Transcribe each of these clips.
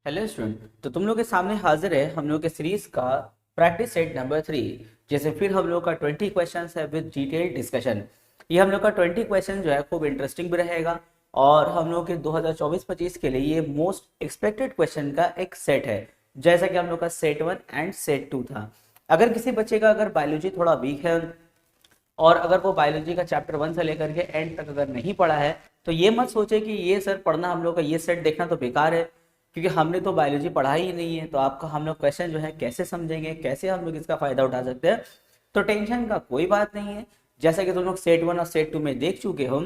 Hello student. तो तुम लोग के सामने हाजिर है हम लोग के सीरीज का प्रैक्टिस सेट नंबर 3। जैसे फिर हम लोग का 20 क्वेश्चन है विद डिटेल डिस्कशन। ये हम लोग का 20 क्वेश्चन जो है खूब इंटरेस्टिंग भी रहेगा और हम लोग के 2024-25 के लिए ये मोस्ट एक्सपेक्टेड क्वेश्चन का एक सेट है, जैसा कि हम लोग का सेट 1 एंड सेट 2 था। अगर किसी बच्चे का अगर बायोलॉजी थोड़ा वीक है और अगर वो बायोलॉजी का चैप्टर 1 से लेकर के एंड तक अगर नहीं पढ़ा है, तो ये मत सोचे कि ये सर पढ़ना हम लोग का ये सेट देखना तो बेकार है, क्योंकि हमने तो बायोलॉजी पढ़ा ही नहीं है। तो आपका हम लोग क्वेश्चन जो है कैसे समझेंगे, कैसे हम लोग इसका फायदा उठा सकते हैं। तो टेंशन का कोई बात नहीं है। जैसा कि तुम लोग सेट 1 और सेट 2 में देख चुके हो,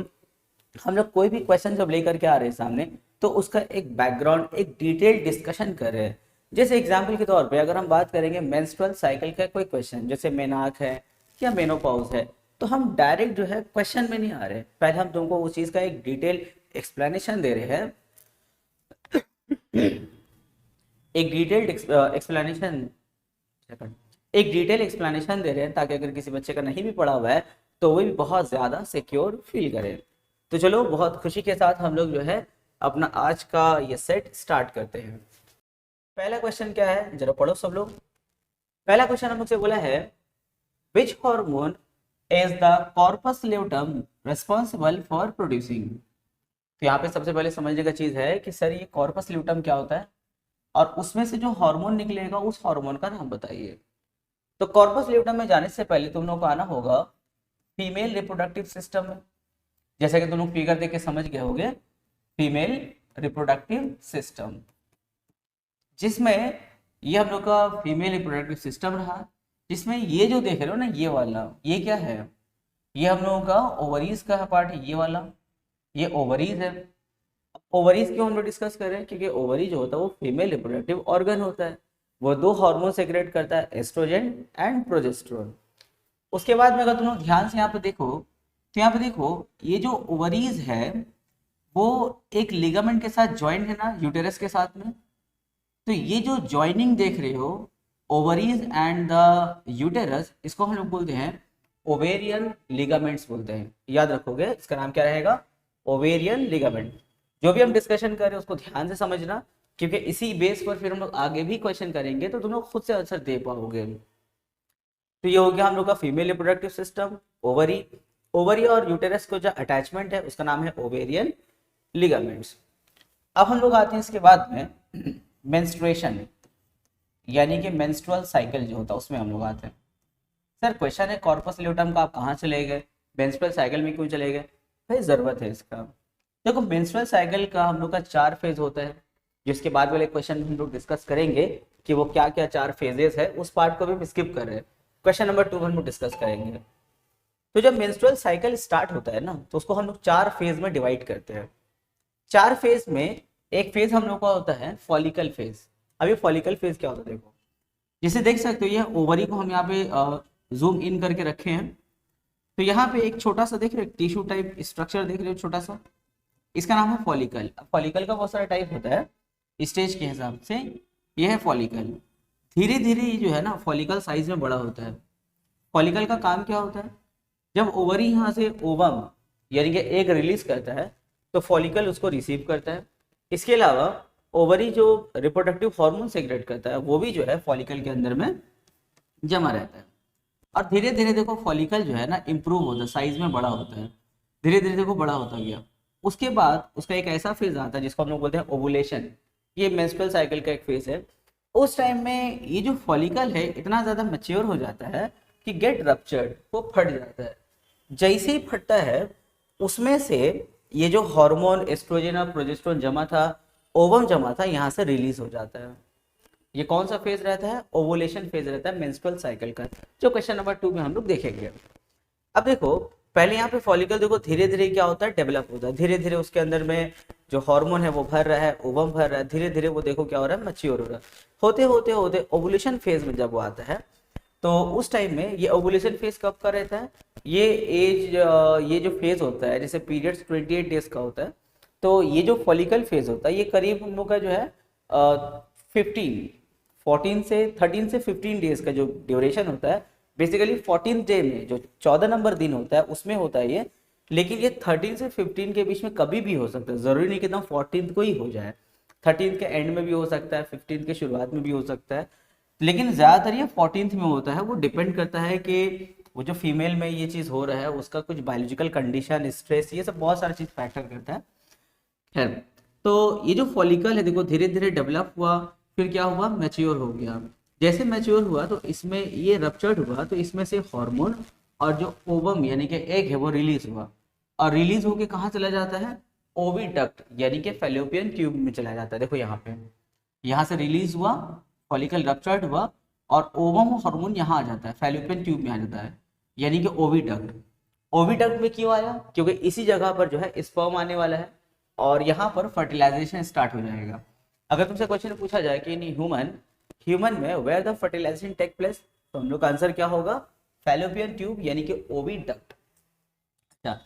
हम लोग कोई भी क्वेश्चन जब लेकर के आ रहे हैं सामने, तो उसका एक बैकग्राउंड, एक डिटेल डिस्कशन कर रहे हैं। जैसे एग्जाम्पल के तौर पे अगर हम बात करेंगे मेंस्ट्रुअल साइकिल का कोई क्वेश्चन, जैसे मेनार्क है या मेनोपॉज है, तो हम डायरेक्ट जो है क्वेश्चन में नहीं आ रहे, पहले हम तुमको उस चीज का एक डिटेल एक्सप्लेनेशन दे रहे हैं, एक डिटेल्ड एक्सप्लेनेशन एक डिटेल एक्सप्लेनेशन दे रहे हैं, ताकि अगर किसी बच्चे का नहीं भी पढ़ा हुआ है तो वो भी बहुत ज़्यादा सिक्योर फील करे। तो चलो, बहुत खुशी के साथ हम लोग जो है अपना आज का ये सेट स्टार्ट करते हैं। पहला क्वेश्चन क्या है, जरा पढ़ो सब लोग। पहला क्वेश्चन हम लोग से बोला है, which hormone is the corpus luteum responsible for producing. तो यहाँ पे सबसे पहले समझने का चीज है कि सर ये कॉर्पस ल्यूटम क्या होता है और उसमें से जो हार्मोन निकलेगा उस हार्मोन का नाम बताइए। तो कॉर्पस ल्यूटम में जाने से पहले तुम लोग को आना होगा फीमेल रिप्रोडक्टिव सिस्टम में। जैसा कि तुम लोग फिगर देख के समझ गए होंगे, फीमेल रिप्रोडक्टिव सिस्टम, जिसमें ये हम लोग का फीमेल रिप्रोडक्टिव सिस्टम रहा, जिसमें ये जो देख रहे हो ना, ये वाला, ये क्या है, ये हम लोगों का ओवरीज का पार्ट है, ये वाला, ये ओवरीज है। ओवरीज क्यों हम लोग डिस्कस कर रहे हैं, क्योंकि ओवरी जो होता है वो फीमेल रिप्रोडक्टिव ऑर्गन होता है। वो दो हार्मोन सेक्रेट करता है, एस्ट्रोजन एंड प्रोजेस्टेरोन। उसके बाद में अगर तुम लोग ध्यान से यहाँ पे देखो, तो यहाँ पे देखो ये जो ओवरीज है वो एक लिगामेंट के साथ ज्वाइंट है ना, यूटेरस के साथ में। तो ये जो ज्वाइनिंग देख रहे हो, ओवरीज एंड द यूटेरस, इसको हम लोग बोलते हैं ओवेरियन लिगामेंट्स बोलते हैं। याद रखोगे, इसका नाम क्या रहेगा, ओवेरियन लिगामेंट। जो भी हम डिस्कशन कर रहे हैं उसको ध्यान से समझना, क्योंकि इसी बेस पर फिर हम लोग आगे भी क्वेश्चन करेंगे तो तुम लोग खुद से आंसर दे पाओगे। तो ये हो गया हम लोग का female reproductive system, ovary. Ovary और यूटेरस को जो अटैचमेंट है उसका नाम है ओवेरियन लिगामेंट्स। अब हम लोग आते हैं इसके बाद में मेंस्ट्रुएशन, यानी कि मेंस्ट्रुअल साइकिल जो होता है उसमें हम लोग आते हैं। सर क्वेश्चन है कॉर्पस ल्यूटम का, आप कहाँ चले गए, मेंस्ट्रुअल साइकिल में क्यों चले गए? भाई जरूरत है इसका। देखो, मेंस्ट्रुअल साइकिल का हम लोग का 4 फेज होता है, जिसके बाद वाले क्वेश्चन में हम लोग डिस्कस करेंगे कि वो क्या क्या 4 फेजेस है। उस पार्ट को भी हम स्किप कर रहे हैं, क्वेश्चन नंबर 2 हम लोग डिस्कस करेंगे। तो जब मेंस्ट्रुअल साइकिल स्टार्ट होता है ना, तो उसको हम लोग 4 फेज में डिवाइड करते हैं। 4 फेज में एक फेज हम लोग का होता है फॉलिकल फेज। अब ये फॉलिकल फेज क्या होता है, देखो जिसे देख सकते हो, ये ओवरी को हम यहाँ पे जूम इन करके रखे हैं। तो यहाँ पे एक छोटा सा देख रहे हो, टिश्यू टाइप स्ट्रक्चर देख रहे हो छोटा सा, इसका नाम है फॉलिकल। फॉलिकल का बहुत सारा टाइप होता है स्टेज के हिसाब से, यह है फॉलिकल। धीरे धीरे ये जो है ना फॉलिकल साइज में बड़ा होता है। फॉलिकल का काम क्या होता है, जब ओवरी यहाँ से ओवम यानी कि एग रिलीज करता है तो फॉलिकल उसको रिसीव करता है। इसके अलावा ओवरी जो रिप्रोडक्टिव हार्मोन सेक्रेट करता है वो भी जो है फॉलिकल के अंदर में जमा रहता है। और धीरे धीरे देखो फॉलिकल जो है ना इम्प्रूव होता है, साइज में बड़ा होता है, धीरे धीरे देखो बड़ा होता गया। उसके बाद उसका एक ऐसा फेज आता है जिसको हम लोग बोलते हैं ओवुलेशन। ये मेंस्ट्रुअल साइकिल का एक फेज है। उस टाइम में ये जो फॉलिकल है इतना ज़्यादा मैच्योर हो जाता है कि गेट रप्चर्ड, वो फट जाता है। जैसे ही फटता है उसमें से ये जो हार्मोन एस्ट्रोजन और प्रोजेस्टेरोन जमा था, ओवम जमा था, यहाँ से रिलीज हो जाता है। ये कौन सा फेज रहता है, ओवुलेशन फेज रहता है मेंस्ट्रुअल साइकिल का, जो क्वेश्चन नंबर 2 में हम लोग देखेंगे। अब देखो पहले यहाँ पे फॉलिकल देखो धीरे धीरे क्या होता है, डेवलप होता है। धीरे धीरे उसके अंदर में जो हार्मोन है वो भर रहा है, ओवम भर रहा है, धीरे धीरे वो देखो क्या हो रहा है, मैच्योर हो रहा है। होते होते होते ओवुलेशन फेज में जब वो आता है, तो उस टाइम में ये ओवुलेशन फेज कब का रहता है, ये एज, ये जो फेज होता है, जैसे पीरियड्स 28 डेज का होता है, तो ये जो फॉलिकल फेज होता है ये करीब हम लोग का जो है 13 से 15 डेज का जो ड्यूरेशन होता है। बेसिकली 14 डे में जो 14 नंबर दिन होता है उसमें होता है ये, लेकिन ये 13 से 15 के बीच में कभी भी हो सकता है, जरूरी नहीं कि एकदम 14 को ही हो जाए। 13th के एंड में भी हो सकता है, 15th के शुरुआत में भी हो सकता है, लेकिन ज़्यादातर ये 14th में होता है। वो डिपेंड करता है कि वो जो फीमेल में ये चीज़ हो रहा है उसका कुछ बायोलॉजिकल कंडीशन, स्ट्रेस, ये सब बहुत सारी चीज़ फैक्टर करता है। खैर, तो ये जो फॉलिकल है देखो धीरे धीरे डेवलप हुआ, फिर क्या हुआ, मैच्योर हो गया। जैसे मैच्योर हुआ तो इसमें ये रप्चर्ड हुआ, तो इसमें से हार्मोन और जो ओवम यानी कि एग है वो रिलीज हुआ, और रिलीज होके कहाँ चला जाता है, ओविडक्ट यानी कि फैलोपियन ट्यूब में चला जाता है। देखो यहाँ पे, यहाँ से रिलीज हुआ, फॉलिकल रप्चर्ड हुआ, और ओवम हार्मोन यहाँ आ जाता है, फैलोपियन ट्यूब में आ जाता है, यानी कि ओविडक्ट। ओविडक्ट में क्यों आया, क्योंकि इसी जगह पर जो है स्पर्म आने वाला है और यहाँ पर फर्टिलाइजेशन स्टार्ट हो जाएगा। अगर तुमसे क्वेश्चन पूछा जाए कि इन ह्यूमन में where the fertilization take place, तो हम लोग का आंसर क्या होगा, फैलोपियन ट्यूब यानी कि ओविडक्ट। अच्छा,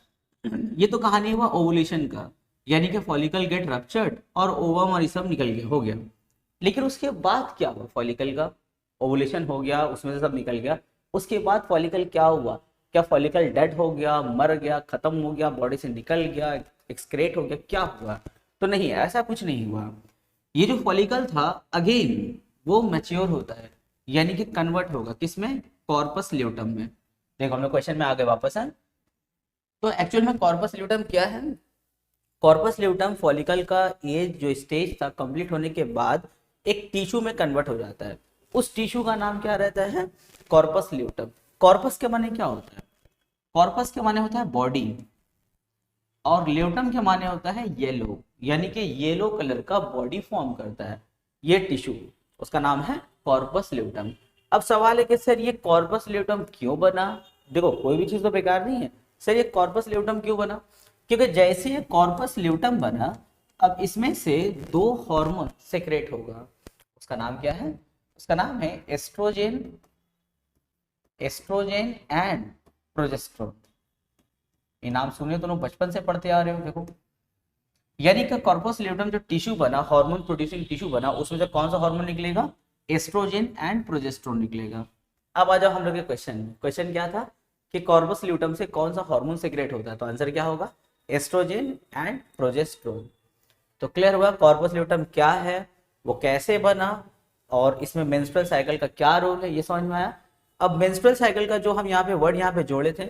ये तो कहानी हुआ ओवुलेशन का, यानी कि फॉलिकल गेट रप्चर्ड और ओवम और ये सब निकल गया, हो गया। लेकिन उसके बाद क्या हुआ, फॉलिकल का ओवुलेशन हो गया, उसमें से सब निकल गया, उसके बाद फॉलिकल क्या हुआ, क्या फॉलिकल डेड हो गया, मर गया, खत्म हो गया, बॉडी से निकल गया, एक्सक्रेट हो गया, क्या हुआ, तो नहीं, ऐसा कुछ नहीं हुआ। ये जो फॉलिकल था अगेन वो मैच्योर होता है, यानी कि कन्वर्ट होगा किसमें, कॉर्पस ल्यूटम में। देखो हम लोग क्वेश्चन में आ गए वापस हैं। तो एक्चुअल में कॉर्पस ल्यूटम क्या है, कॉर्पस ल्यूटम फॉलिकल का एज जो स्टेज था कंप्लीट होने के बाद एक टिश्यू में कन्वर्ट हो जाता है। उस टिश्यू का नाम क्या रहता है, कॉर्पस ल्यूटम। कॉर्पस के माने क्या होता है, कॉर्पस के माने होता है बॉडी, और ल्यूटम के माने होता है येलो, यानी कि येलो कलर का बॉडी फॉर्म करता है ये टिश्यू, उसका नाम है कॉर्पस ल्यूटम। अब सवाल है कि सर ये कॉर्पस ल्यूटम क्यों बना, देखो कोई भी चीज तो बेकार नहीं है, सर ये कॉर्पस ल्यूटम क्यों बना, क्योंकि जैसे ये कॉर्पस ल्यूटम बना, अब इसमें से दो हार्मोन सेक्रेट होगा, उसका नाम क्या है, उसका नाम है एस्ट्रोजेन, एस्ट्रोजेन एंड प्रोजेस्टेरोन। ये नाम सुने तो लोग बचपन से पढ़ते आ रहे हो। देखो यानी कि कॉर्पस ल्यूटम जो टिश्यू बना, हार्मोन प्रोड्यूसिंग टिश्यू बना, उसमें से कौन सा हार्मोन निकलेगा, एस्ट्रोजेन एंड प्रोजेस्टेरोन निकलेगा। अब आ जाओ हम लोग के क्वेश्चन, क्वेश्चन क्या था कि कॉर्पस ल्यूटम से कौन सा हार्मोन सेक्रेट होता है, तो आंसर क्या होगा, एस्ट्रोजेन एंड प्रोजेस्टेरोन। तो क्लियर हुआ कॉर्पस ल्यूटम क्या है, वो कैसे बना, और इसमें मेंस्ट्रुअल साइकिल का क्या रोल है, ये समझ में आया। अब मेंस्ट्रुअल साइकिल का जो हम यहाँ पे वर्ड यहाँ पे जोड़े थे,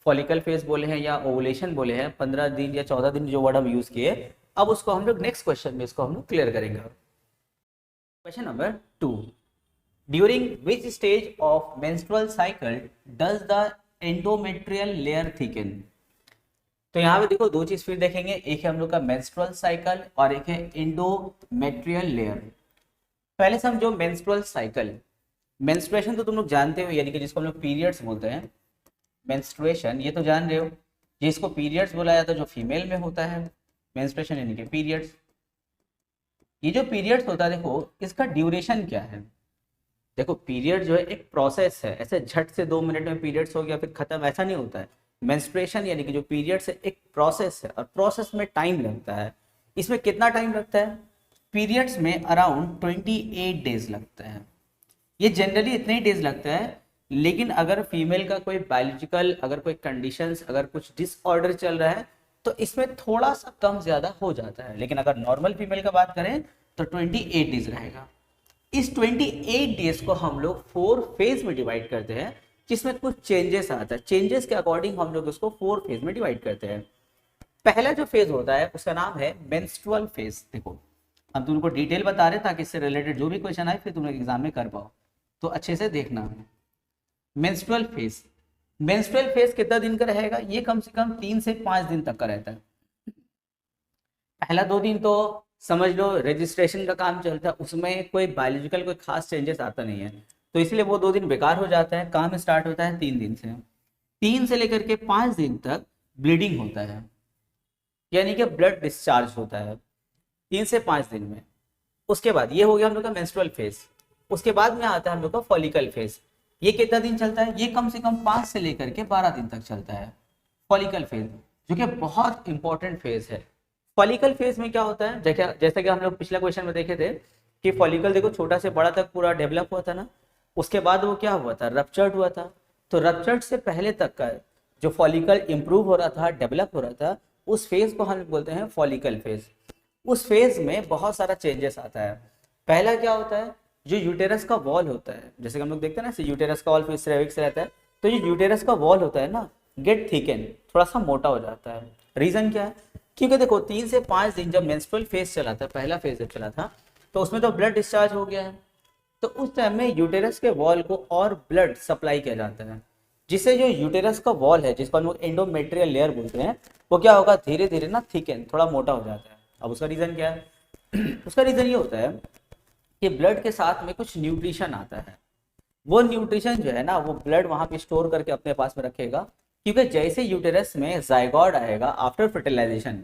फॉलिकल फेज बोले हैं या ओवुलेशन बोले हैं, 15 दिन या 14 दिन जो वर्ड हम यूज किए, अब उसको हम लोग नेक्स्ट क्वेश्चन में इसको हम लोग क्लियर करेंगे। Question number 2, during which stage of menstrual cycle does the endometrial layer thicken. तो यहाँ पे देखो दो चीज फिर देखेंगे, एक है हम लोग का मेंस्ट्रुअल साइकिल और एक है एंडोमेट्रियल लेयर। पहले समझो मेंस्ट्रुअल साइकिल, मेंस्ट्रुएशन तो तुम लोग जानते हो, यानी कि जिसको हम लोग पीरियड्स बोलते हैं, मेंस्ट्रुएशन ये तो जान रहे हो, जिसको पीरियड्स बोला जाता है जो फीमेल में होता है, मेंस्ट्रुएशन यानी कि पीरियड्स। ये जो पीरियड्स होता है देखो इसका ड्यूरेशन क्या है, देखो पीरियड जो है एक प्रोसेस है, ऐसे झट से 2 मिनट में पीरियड्स हो गया फिर खत्म, ऐसा नहीं होता है। मेंस्ट्रुएशन यानी कि जो पीरियड्स है एक प्रोसेस है, और प्रोसेस में टाइम लगता है। इसमें कितना टाइम लगता है, पीरियड्स में अराउंड 28 डेज लगता है, ये जनरली इतने ही डेज लगता है। लेकिन अगर फीमेल का कोई बायोलॉजिकल अगर कोई कंडीशंस अगर कुछ डिसऑर्डर चल रहा है तो इसमें थोड़ा सा कम ज्यादा हो जाता है, लेकिन अगर नॉर्मल फीमेल का बात करें तो 28 डेज रहेगा। इस 28 डेज को हम लोग 4 फेज में डिवाइड करते हैं, जिसमें कुछ चेंजेस आता है, चेंजेस के अकॉर्डिंग हम लोग उसको 4 फेज में डिवाइड करते हैं। पहला जो फेज होता है उसका नाम है मेंस्ट्रुअल फेज। देखो हम तुमको डिटेल बता रहे हैं ताकि इससे रिलेटेड जो भी क्वेश्चन आए फिर तुम लोग एग्जाम में कर पाओ, तो अच्छे से देखना। मेंस्ट्रुअल फेज, मेंस्ट्रुअल फेज कितना दिन का रहेगा, ये कम से कम 3 से 5 दिन तक का रहता है। पहला 2 दिन तो समझ लो रजिस्ट्रेशन का काम चलता है, उसमें कोई बायोलॉजिकल कोई खास चेंजेस आता नहीं है, तो इसलिए वो 2 दिन बेकार हो जाता है। काम स्टार्ट होता है 3 दिन से, 3 से लेकर के 5 दिन तक ब्लीडिंग होता है, यानी कि ब्लड डिस्चार्ज होता है 3 से 5 दिन में। उसके बाद ये हो गया हम लोग का मेंस्ट्रुअल फेज। उसके बाद में आता है हम लोग का फॉलिकल फेज, ये कितना दिन चलता है, ये कम से कम 5 से लेकर के 12 दिन तक चलता है फॉलिकल फेज, जो कि बहुत इंपॉर्टेंट फेज है। फॉलिकल फेज में क्या होता है, जैसे कि हम लोग पिछला क्वेश्चन में देखे थे कि फॉलिकल देखो छोटा से बड़ा तक पूरा डेवलप हुआ था ना, उसके बाद वो क्या हुआ था, रप्चर्ड हुआ था। तो रप्चर्ड से पहले तक का जो फॉलिकल इंप्रूव हो रहा था, डेवलप हो रहा था, उस फेज को हम बोलते हैं फॉलिकल फेज। उस फेज में बहुत सारा चेंजेस आता है। पहला क्या होता है, जो यूटेरस का वॉल होता है, जैसे कि हम लोग देखते हैं ना, यूटेरस का वॉल फिर सेरेविक्स रहता है, तो जो यूटेरस का वॉल होता है ना, गेट थिकन, थोड़ा सा मोटा हो जाता है। रीजन क्या है, क्योंकि देखो 3 से 5 दिन जब मेंस्ट्रुअल फेज चला था, पहला फेज जब चला था, तो उसमें तो ब्लड डिस्चार्ज हो गया है, तो उस टाइम में यूटेरस के वॉल को और ब्लड सप्लाई किया जाता है, जिससे जो यूटेरस का वॉल है, जिसको हम लोग एंडोमेट्रियल लेयर बोलते हैं, वो क्या होगा, धीरे धीरे ना थिकन, थोड़ा मोटा हो जाता है। अब उसका रीजन क्या है उसका रीजन ये होता है कि ब्लड के साथ में कुछ न्यूट्रिशन आता है। वो न्यूट्रिशन जो है ना, वो ब्लड वहां पे स्टोर करके अपने पास में रखेगा, क्योंकि जैसे यूटेरस में जाइगोट आएगा आफ्टर फर्टिलाइजेशन,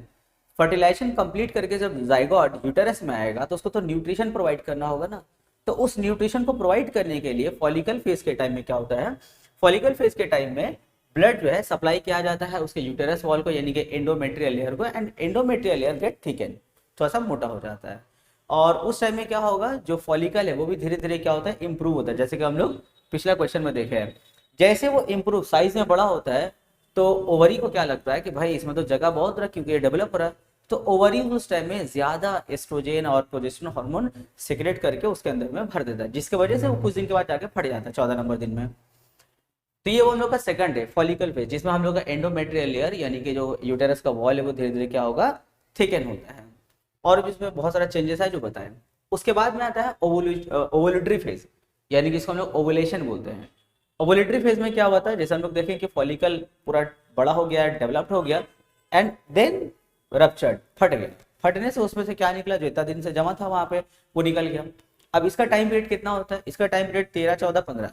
फर्टिलाइजेशन कंप्लीट करके जब जाइगोट यूटेरस में आएगा, तो उसको तो न्यूट्रिशन प्रोवाइड करना होगा ना। तो उस न्यूट्रिशन को प्रोवाइड करने के लिए फॉलिकल फेज के टाइम में क्या होता है, फॉलिकल फेज के टाइम में ब्लड जो है सप्लाई किया जाता है उसके यूटेरस वॉल को, यानी कि एंडोमेट्रियल लेयर को, and endometrial layer get thicken, थोड़ा सा मोटा हो जाता है। और उस टाइम में क्या होगा, जो फॉलिकल है वो भी धीरे धीरे क्या होता है, इंप्रूव होता है, जैसे कि हम लोग पिछला क्वेश्चन में देखे हैं। जैसे वो इंप्रूव साइज में बड़ा होता है, तो ओवरी को क्या लगता है कि भाई इसमें तो जगह बहुत रहा, क्योंकि ये डेवलप हो रहा है, तो ओवरी उस टाइम में ज्यादा एस्ट्रोजन और प्रोजेस्टेरोन हार्मोन सिक्रेट करके उसके अंदर में भर देता है, जिसकी वजह से वो कुछ दिन के बाद जाके फट जाता है 14 नंबर दिन में। तो ये वो हम लोग का सेकंड है फॉलिकल फेज, जिसमें हम लोग का एंडोमेट्रियल लेयर यानी कि जो यूटेरस का वॉल है वो धीरे धीरे क्या होगा, थिकन होता है, और भी इसमें बहुत सारा चेंजेस है जो बताएं। उसके बाद में आता है ओवुलेटरी फेज, यानी कि इसको हम लोग ओवुलेशन बोलते हैं। ओवुलेटरी फेज में क्या होता है, जैसे हम लोग देखें कि फॉलिकल पूरा बड़ा हो गया, डेवलप्ड हो गया, एंड देन रप्चर्ड, फट गया, फटने से उसमें से क्या निकला, जो इतना दिन से जमा था वहां पे वो निकल गया। अब इसका टाइम पीरियड कितना होता है, इसका टाइम पीरियड 13, 14, 15,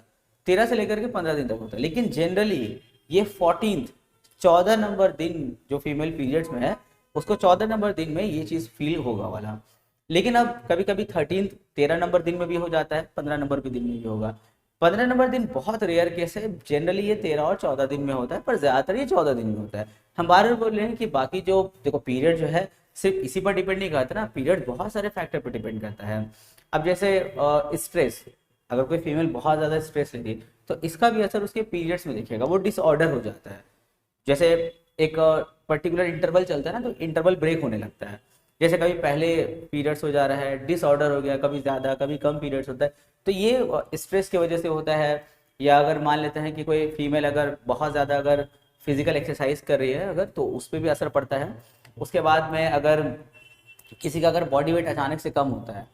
13 से लेकर के 15 दिन तक होता है, लेकिन जनरली ये 14th 14 नंबर दिन जो फीमेल पीरियड्स में है, उसको 14 नंबर दिन में ये चीज फील होगा वाला। लेकिन अब कभी कभी 13 नंबर दिन में भी हो जाता है, 15 नंबर के दिन में भी होगा। 15 नंबर दिन बहुत रेयर केस है, जनरली ये 13 और 14 दिन में होता है, पर ज्यादातर ये 14 दिन में होता है। हम बार बार बोल रहे हैं कि बाकी जो देखो पीरियड जो है सिर्फ इसी पर डिपेंड नहीं करता ना, पीरियड बहुत सारे फैक्टर पर डिपेंड करता है। अब जैसे स्ट्रेस, अगर कोई फीमेल बहुत ज्यादा स्ट्रेस लेती है, तो इसका भी असर उसके पीरियड्स में दिखेगा, वो डिसऑर्डर हो जाता है। जैसे एक पर्टिकुलर इंटरवल चलता है ना, तो इंटरवल ब्रेक होने लगता है, जैसे कभी पहले पीरियड्स हो जा रहा है, डिसऑर्डर हो गया, कभी ज़्यादा कभी कम पीरियड्स होता है, तो ये स्ट्रेस की वजह से होता है। या अगर मान लेते हैं कि कोई फीमेल अगर बहुत ज़्यादा अगर फिजिकल एक्सरसाइज कर रही है अगर, तो उस पर भी असर पड़ता है। उसके बाद में अगर किसी का अगर बॉडी वेट अचानक से कम होता है,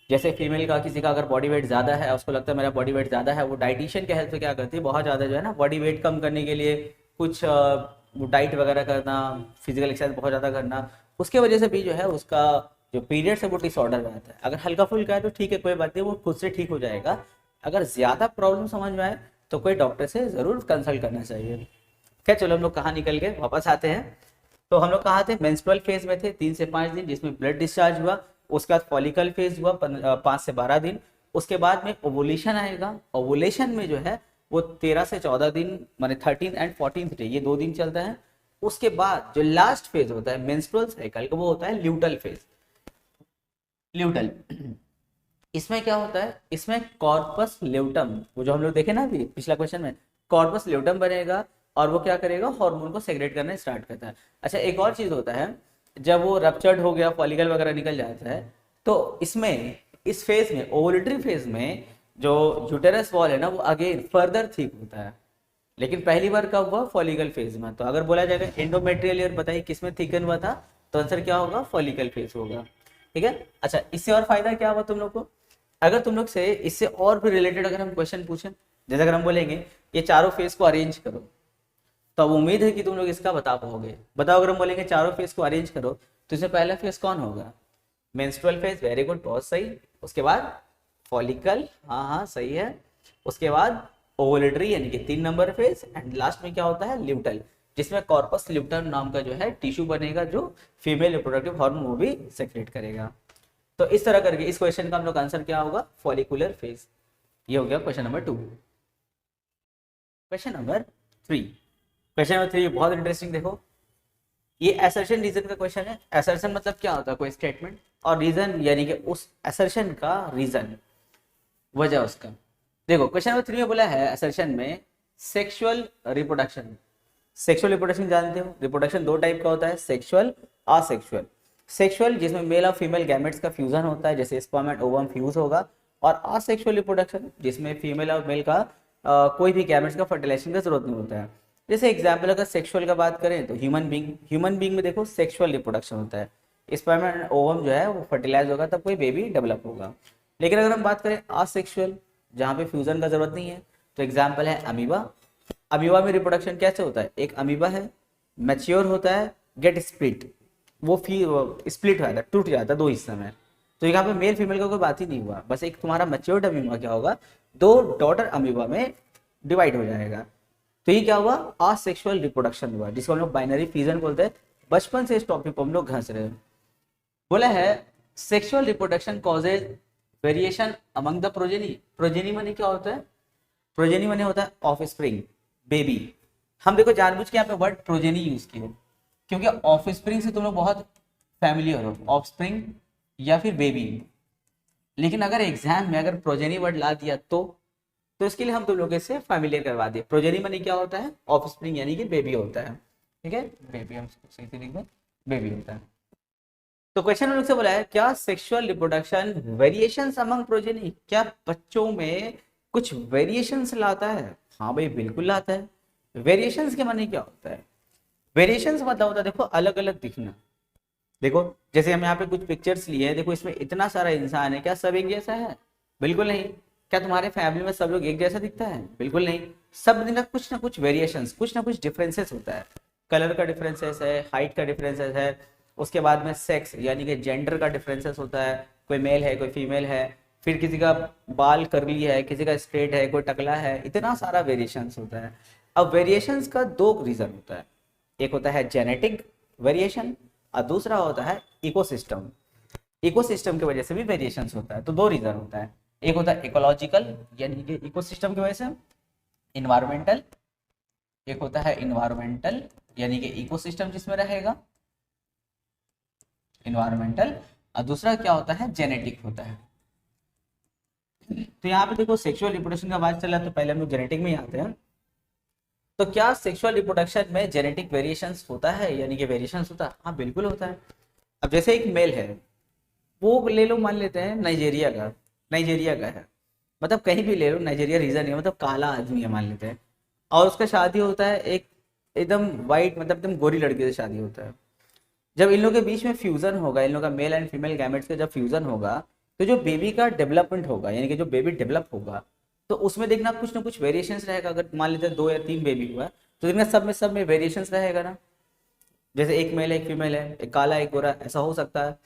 जैसे फीमेल का किसी का अगर बॉडी वेट ज़्यादा है, उसको लगता है मेरा बॉडी वेट ज़्यादा है, वो डाइटिशियन के हेल्प से क्या करती है, बहुत ज़्यादा जो है ना बॉडी वेट कम करने के लिए कुछ डाइट वगैरह करना, फिजिकल एक्सरसाइज बहुत ज़्यादा करना, उसके वजह से भी जो है उसका जो पीरियड्स है वो डिसऑर्डर रहता है। अगर हल्का फुल्का है तो ठीक है, कोई बात नहीं, वो खुद से ठीक हो जाएगा। अगर ज़्यादा प्रॉब्लम समझ में आए तो कोई डॉक्टर से ज़रूर कंसल्ट करना चाहिए। क्या, चलो हम लोग कहाँ निकल गए, वापस आते हैं। तो हम लोग कहाँ थे, मेंस्ट्रुअल फेज में थे 3 से 5 दिन, जिसमें ब्लड डिस्चार्ज हुआ। उसके बाद फॉलिकल फेज हुआ 5 से 12 दिन। उसके बाद में ओवुलेशन आएगा। ओवुलेशन में जो है वो 13 से 14 दिन, माने 13 एंड 14th डे, ये 2 दिन चलता है। उसके बाद जो लास्ट फेज होता है मेंस्ट्रुअल साइकिल का, वो होता है ल्यूटल फेज। ल्यूटल, इसमें क्या होता है, इसमें कॉर्पस ल्यूटम, वो जो हम लोग देखे ना अभी पिछला क्वेश्चन में, कॉर्पस ल्यूटम बनेगा और वो क्या करेगा, हार्मोन को सेग्रेट करना स्टार्ट करता है। अच्छा, एक और चीज होता है, जब वो रप्चर्ड हो गया, फॉलिकल वगैरह निकल जाता है, तो इसमें इस फेज में, ओवुलेटरी फेज में, जो यूटेरस वॉल है ना, वो अगेन फर्दर थिक होता है। लेकिन पहली बार कब हुआ, फॉलिकल फेज में। तो अगर बोला जाएगा एंडोमेट्रियल लेयर बताइए किसमें थिकन हुआ था, तो आंसर क्या होगा, फॉलिकल फेज होगा। ठीक है। अच्छा, इससे और फायदा क्या हुआ तुम लोग को, अगर तुम लोग से इससे और भी रिलेटेड अगर हम क्वेश्चन पूछें, जैसे अगर हम बोलेंगे ये चारों फेज को अरेंज करो, तो अब उम्मीद है कि तुम लोग इसका बता पाओगे। बताओ, अगर हम बोलेंगे चारों फेज को अरेंज करो, तो इसमें पहला फेज कौन होगा, मेंस्ट्रुअल फेज, वेरी गुड, बहुत सही। उसके बाद फॉलिकल, हाँ हाँ सही है। उसके बाद ओवुलेटरी यानी कि 3 नंबर फेज, एंड लास्ट में क्या होता है, ल्यूटल, जिसमें कॉर्पस ल्यूटम नाम का जो है टिश्यू बनेगा, जो फीमेल रिप्रोडक्टिव हार्मोन वो भी सेक्रेट करेगा। तो इस तरह करके इस क्वेश्चन का हम लोग आंसर क्या होगा, फॉलिकुलर फेज। ये हो गया question number 2। Question number 3, question number 3 बहुत इंटरेस्टिंग, देखो ये असर्शन रीजन का क्वेश्चन है। असर्शन मतलब क्या होता है, कोई स्टेटमेंट, और रीजन यानी कि उस असर्शन का रीजन, वजह उसका। देखो क्वेश्चन नंबर 3 में बोला है असर्शन में सेक्सुअल रिप्रोडक्शन। सेक्सुअल रिप्रोडक्शन जानते हो, रिप्रोडक्शन 2 टाइप का होता है, सेक्सुअल, असेक्सुअल। सेक्सुअल जिसमें मेल और फीमेल गैमेट्स का फ्यूजन होता है, जैसे स्पर्म एंड ओवम फ्यूज होगा। और असेक्सुअल रिप्रोडक्शन जिसमें फीमेल और मेल का कोई भी गैमेट्स का फर्टिलाइजेशन का जरूरत नहीं होता है। जैसे एग्जाम्पल अगर सेक्सुअल का बात करें तो ह्यूमन बींग में देखो सेक्सुअल रिप्रोडक्शन होता है, स्पर्म एंड ओवम जो है वो फर्टिलाइज होगा तब कोई बेबी डेवलप होगा। लेकिन अगर हम बात करें असेक्सुअल जहाँ पे फ्यूजन का जरूरत नहीं है, तो एग्जाम्पल है अमीबा। अमीबा में रिप्रोडक्शन कैसे होता है, एक अमीबा है, मैच्योर होता है, गेट स्प्लिट, वो स्प्लिट हो जाता है, टूट जाता है दो हिस्से में। तो यहाँ पे मेल फीमेल का कोई बात ही नहीं हुआ, बस एक तुम्हारा मैच्योर्ड अमीबा क्या होगा, दो डॉटर अमीबा में डिवाइड हो जाएगा। तो ये क्या हुआ, असेक्सुअल रिप्रोडक्शन हुआ, जिसको हम लोग बाइनरी फिजन बोलते हैं। बचपन से इस टॉपिक को हम लोग घंस रहे हैं। बोला है sexual reproduction causes variation among the progeny. Progeny माने क्या होता है, प्रोजेनी माने होता है ऑफ स्प्रिंग, बेबी। हम देखो जानबूझ के यहाँ पे वर्ड प्रोजेनी यूज किए क्योंकि ऑफ स्प्रिंग से तुम लोग बहुत फैमिलियर हो, ऑफ स्प्रिंग या फिर बेबी। लेकिन अगर एग्जाम में अगर प्रोजेनी वर्ड ला दिया तो इसके लिए हम तुम लोग से फैमिलियर करवा दिए। प्रोजेनी माने क्या होता है, ऑफ स्प्रिंग यानी कि बेबी होता है। ठीक है, बेबी हम सही से लिख दें, बेबी होता है। तो क्वेश्चन हम लोग से बोला है क्या sexual reproduction variations among progeny, क्या बच्चों में कुछ वेरिएशंस लाता है। हाँ भाई बिल्कुल लाता है। वेरिएशंस के माने क्या होता है, वेरिएशंस मतलब होता है देखो अलग अलग दिखना। देखो जैसे हम यहाँ पे कुछ पिक्चर्स लिए हैं, देखो इसमें इतना सारा इंसान है, क्या सब एक जैसा है, बिल्कुल नहीं। क्या तुम्हारे फैमिली में सब लोग एक जैसा दिखता है, बिल्कुल नहीं। सब दिन ना कुछ वेरिएशंस, कुछ ना कुछ डिफरेंसेस होता है। कलर का डिफरेंसेस है, हाइट का डिफरेंसेस है, उसके बाद में सेक्स यानी कि जेंडर का डिफरेंसेस होता है, कोई मेल है कोई फीमेल है, फिर किसी का बाल कर्ली है, किसी का स्ट्रेट है, कोई टकला है, इतना सारा वेरिएशंस होता है। अब वेरिएशंस का दो रीजन होता है, एक होता है जेनेटिक वेरिएशन और दूसरा होता है इकोसिस्टम। इकोसिस्टम की वजह से भी वेरिएशंस होता है, तो दो रीजन होता है, एक होता है इकोलॉजिकल यानी कि इकोसिस्टम की वजह से, इन्वायरमेंटल, एक होता है इन्वायरमेंटल यानी कि इकोसिस्टम जिसमें रहेगा इन्वायरमेंटल, और दूसरा क्या होता है जेनेटिक होता है। तो यहाँ पे देखो सेक्सुअल रिप्रोडक्शन का बात चला तो पहले हम लोग जेनेटिक में ही आते हैं। तो क्या सेक्सुअल रिप्रोडक्शन में जेनेटिक वेरिएशंस होता है यानी कि वेरिएशंस होता है, हाँ बिल्कुल होता है। अब जैसे एक मेल है, वो ले लो मान लेते हैं नाइजेरिया का है, मतलब कहीं भी ले लो, नाइजेरिया रीजन है, मतलब काला आदमी है मान लेते हैं, और उसका शादी होता है एक एकदम वाइट मतलब एकदम गोरी लड़की से शादी होता है। जब इन लोगों के बीच में फ्यूजन होगा, इन लोगों का मेल एंड फीमेल गैमेट्स का जब फ्यूजन होगा, तो जो बेबी का डेवलपमेंट होगा यानी कि जो बेबी डेवलप होगा, तो उसमें देखना कुछ ना कुछ वेरिएशंस रहेगा। अगर मान लेते हैं 2 या 3 बेबी हुआ तो देखना सब में वेरिएशंस रहेगा ना। जैसे एक मेल है एक फीमेल है, एक काला एक गोरा, ऐसा हो सकता है।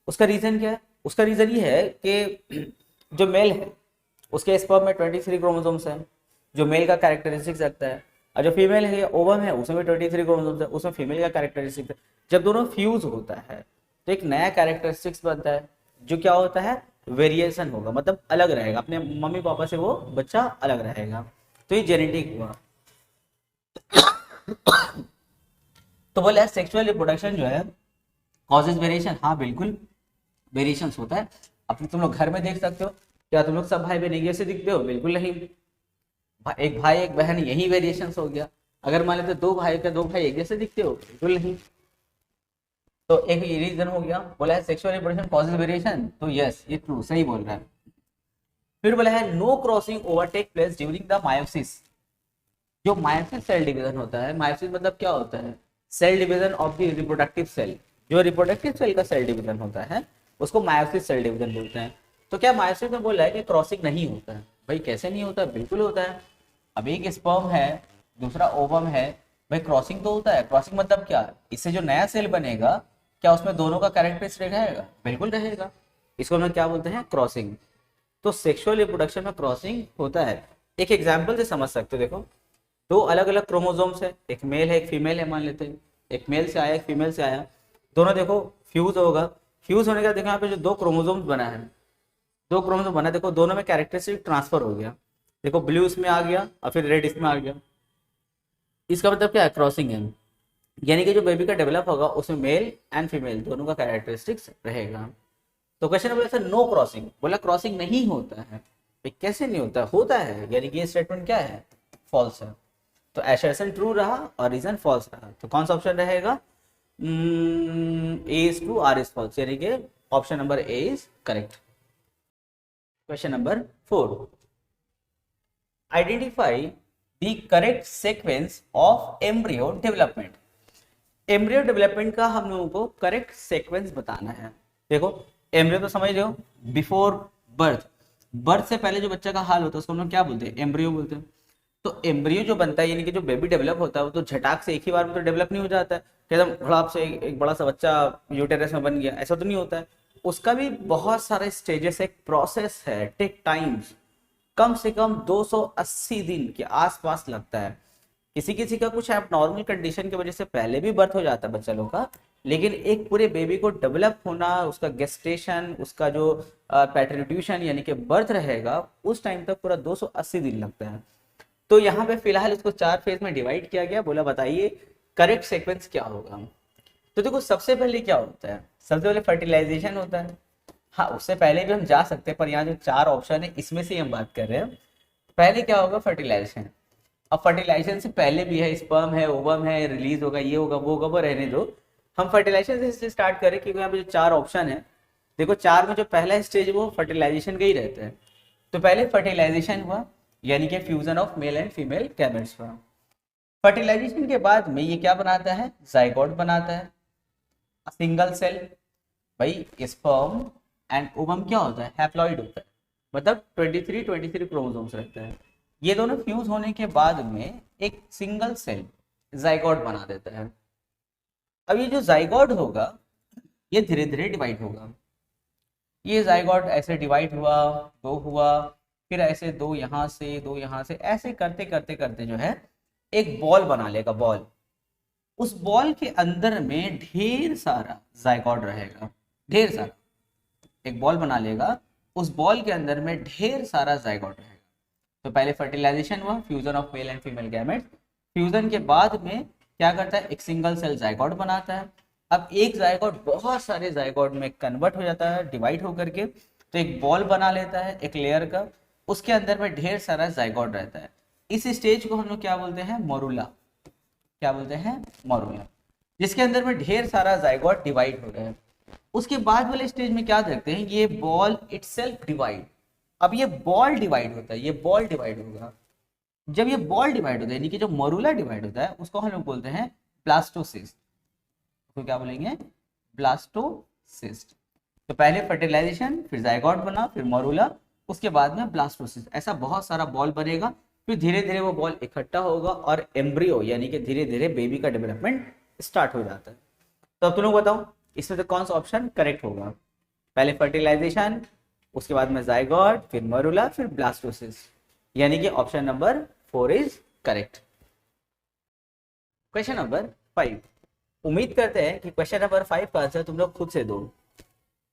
उसका रीजन क्या है, उसका रीजन ये है कि जो मेल है उसके स्पर्म में 23 क्रोमोसोम्स हैं, जो मेल का कैरेक्टरिस्टिक्स रखता है, और जो फीमेल है ओवम है उसमें भी 23 क्रोमोसोम्स है, उसमें फीमेल का कैरेक्टरिस्टिक्स है। जब दोनों फ्यूज होता है तो एक नया कैरेक्टरिस्टिक्स बनता है, जो क्या होता है वेरिएशन होगा, मतलब अलग रहेगा, अपने मम्मी पापा से वो बच्चा अलग रहेगा। तो ये जेनेटिक हुआ। तो बोले सेक्सुअल रिप्रोडक्शन जो है कॉजेज वेरिएशन, हाँ बिल्कुल वेरिएशन होता है। अब तुम लोग घर में देख सकते हो, क्या तुम लोग सब भाई बहन एक जैसे दिखते हो, बिल्कुल नहीं। एक भाई एक बहन यही वेरिएशन हो गया। अगर मान लेते दो भाई एक जैसे दिखते हो, बिल्कुल नहीं। तो एक ये रीजन हो गया। बोला है सेक्सुअल रिप्रोडक्शन कॉजेज वेरिएशन, तो यस ये ट्रू सही बोल रहा है। फिर बोला है no crossing over take place during the meiosis. जो मायोसिस सेल डिवीजन होता है, मायोसिस मतलब क्या होता है, cell division of the reproductive cell. जो रिप्रोडक्टिव सेल का सेल डिवीजन होता है उसको मायोसिस सेल डिवीजन बोलते हैं। तो क्या मायोसिस में बोल रहा है कि क्रॉसिंग नहीं होता है, भाई कैसे नहीं होता, बिल्कुल होता है। अब एक स्पर्म है दूसरा ओवम है, भाई क्रॉसिंग तो होता है। क्रॉसिंग मतलब क्या, इससे जो नया सेल बनेगा क्या उसमें दोनों का कैरेक्टरिस्टिक रहेगा, बिल्कुल रहेगा। इसको हम क्या बोलते हैं, क्रॉसिंग। तो सेक्सुअल रिप्रोडक्शन में क्रॉसिंग होता है। एक एग्जाम्पल से समझ सकते हो, देखो दो अलग अलग क्रोमोसोम्स है, एक मेल है एक फीमेल है मान लेते हैं, एक मेल से आया एक फीमेल से आया, दोनों देखो फ्यूज होगा। फ्यूज होने का देखो यहाँ पे जो दो क्रोमोसोम्स बना है, दो क्रोमोसोम बना, देखो दोनों में कैरेक्टरिस्टिक ट्रांसफर हो गया। देखो ब्लू इसमें आ गया और फिर रेड इसमें आ गया। इसका मतलब क्या है, क्रॉसिंग है। यानी कि जो बेबी का डेवलप होगा उसमें मेल एंड फीमेल दोनों का कैरेक्टरिस्टिक्स रहेगा। तो क्वेश्चन बोला सर नो क्रॉसिंग, बोला क्रॉसिंग नहीं होता है। कैसे नहीं होता, होता है, यानी कि ये स्टेटमेंट क्या है, फॉल्स है। तो एसर्शन ट्रू रहा और रीजन फॉल्स रहा। तो कौन सा ऑप्शन रहेगा, A is true R is false, यानी कि option number A is correct. Question number 4, identify the correct sequence of embryo development. Embryo development का हम लोगों को करेक्ट सीक्वेंस बताना है। देखो एम्ब्रियो तो समझ लो, बिफोर बर्थ, बर्थ से पहले जो बच्चा का हाल होता है उसको हम लोग क्या बोलते हैं, एम्ब्रियो बोलते हैं। तो एम्ब्रियो जो बनता है यानी कि जो बेबी डेवलप होता है वो तो झटाक से एक ही बार में तो डेवलप नहीं हो जाता है कि एकदम धड़ाप से एक बड़ा सा बच्चा यूटेरस में बन गया, ऐसा तो नहीं होता है। उसका भी बहुत सारे स्टेजेस, एक प्रोसेस है, टेक टाइम्स, कम से कम 280 दिन के आसपास लगता है। किसी किसी का कुछ एबनॉर्मल कंडीशन की वजह से पहले भी बर्थ हो जाता है बच्चा लोग का, लेकिन एक पूरे बेबी को डेवलप होना, उसका गेस्टेशन, उसका जो पैटर्निट्यूशन यानी कि बर्थ रहेगा, उस टाइम तक पूरा 280 दिन लगता है। तो यहाँ पे फिलहाल इसको 4 फेज में डिवाइड किया गया। बोला बताइए करेक्ट सीक्वेंस क्या होगा। तो देखो सबसे पहले क्या होता है, सबसे पहले फर्टिलाइजेशन होता है। हाँ उससे पहले भी हम जा सकते हैं, पर यहाँ जो 4 ऑप्शन है इसमें से हम बात कर रहे हैं। पहले क्या होगा, फर्टिलाइजेशन। अब फर्टिलाइजेशन से पहले भी है, स्पर्म है, ओवम है, रिलीज होगा, ये होगा वो होगा, वो रहने दो। हम फर्टिलाइजेशन से स्टार्ट करें क्योंकि यहाँ पे जो 4 ऑप्शन है, देखो 4 में जो पहला स्टेज वो फर्टिलाइजेशन का ही रहता है। तो पहले फर्टिलाइजेशन हुआ यानी कि fusion of male and female gametes हुआ। फर्टिलाइजेशन के बाद में ये क्या बनाता है, जाइगोट बनाता है, सिंगल सेल। भाई स्पर्म एंड ओवम क्या होता है, हैप्लॉइड होता है, मतलब 23 क्रोमोसोम्स रहता है। ये दोनों फ्यूज होने के बाद में एक सिंगल सेल जाइगोट बना देता है। अब ये जो जाइगोट होगा ये धीरे धीरे डिवाइड होगा। ये जाइगोट ऐसे डिवाइड हुआ, 2 हुआ, फिर ऐसे 2 यहाँ से, 2 यहाँ से, ऐसे करते करते करते जो है एक बॉल बना लेगा, बॉल। उस बॉल के अंदर में ढेर सारा जाइगोट रहेगा, ढेर सारा, एक बॉल बना लेगा, उस बॉल के अंदर में ढेर सारा जाइगोट रहेगा। तो पहले फर्टिलाइजेशन हुआ, fusion of male and female gametes. Fusion के बाद में क्या करता है, एक सिंगल सेल जाइगोट बनाता है। अब एक जाइगोट बहुत सारे जाइगोट में कन्वर्ट हो जाता है, डिवाइड होकर के, तो एक बॉल बना लेता है एक लेयर का, उसके अंदर में ढेर सारा जाइगोट रहता है। इस स्टेज को हम लोग क्या बोलते हैं, मोरूला। क्या बोलते हैं, मोरूला, जिसके अंदर में ढेर सारा जाइगोट डिवाइड हो रहा है। उसके बाद वाले स्टेज में क्या देखते हैं, ये बॉल इटसेल्फ डिवाइड। अब ये बॉल डिवाइड होता है, ये बॉल डिवाइड होगा। जब ये बॉल डिवाइड होता है यानी कि जो मोरूला डिवाइड होता है उसको हम लोग बोलते हैं ब्लास्टोसिस्ट। तो क्या बोलेंगे, ब्लास्टोसिस्ट। तो पहले फर्टिलाइजेशन, फिर जाइगोट बना, फिर मोरूला, उसके बाद में ब्लास्टोसिस्ट। ऐसा बहुत सारा बॉल बनेगा, फिर धीरे धीरे वो बॉल इकट्ठा होगा और एम्ब्रियो यानी कि धीरे धीरे बेबी का डेवलपमेंट स्टार्ट हो जाता है। तो अब तुम लोग बताओ इसमें से कौन सा ऑप्शन करेक्ट होगा। पहले फर्टिलाइजेशन, उसके बाद में जाइगोट, फिर मोरूला, फिर ब्लास्टोसिस, यानी कि option number 4 is correct. Question number 5, उम्मीद करते हैं कि क्वेश्चन नंबर 5 का आंसर तुम लोग खुद से दो।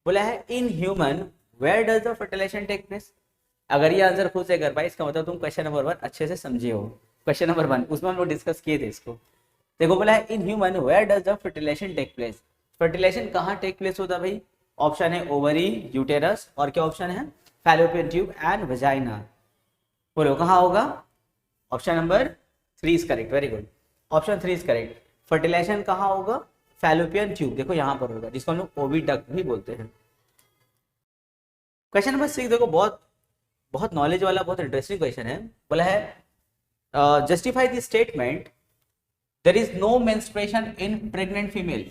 बोला है in human where does the fertilization take place. अगर ये आंसर खुद से कर पाए इसका मतलब तुम क्वेश्चन नंबर 1 अच्छे से समझे हो। क्वेश्चन नंबर 1 उसमें हम लोग डिस्कस किए थे इसको। देखो बोला है in human where does the fertilization take place. Fertilization कहाँ टेक प्लेस होता है भाई, ऑप्शन है ओवरी, यूटेरस, और क्या ऑप्शन है, फैलोपियन ट्यूब एंड वजाइना। बोलो कहाँ होगा, option number 3 is correct, very good, option 3 is correct. Fertilization कहाँ होगा, फैलोपियन ट्यूब, देखो यहाँ पर होगा, जिसको हम लोग ओविडक्ट भी बोलते हैं। क्वेश्चन नंबर 6 देखो बहुत बहुत नॉलेज वाला, बहुत इंटरेस्टिंग क्वेश्चन है। बोला है justify the statement there is no menstruation in pregnant female.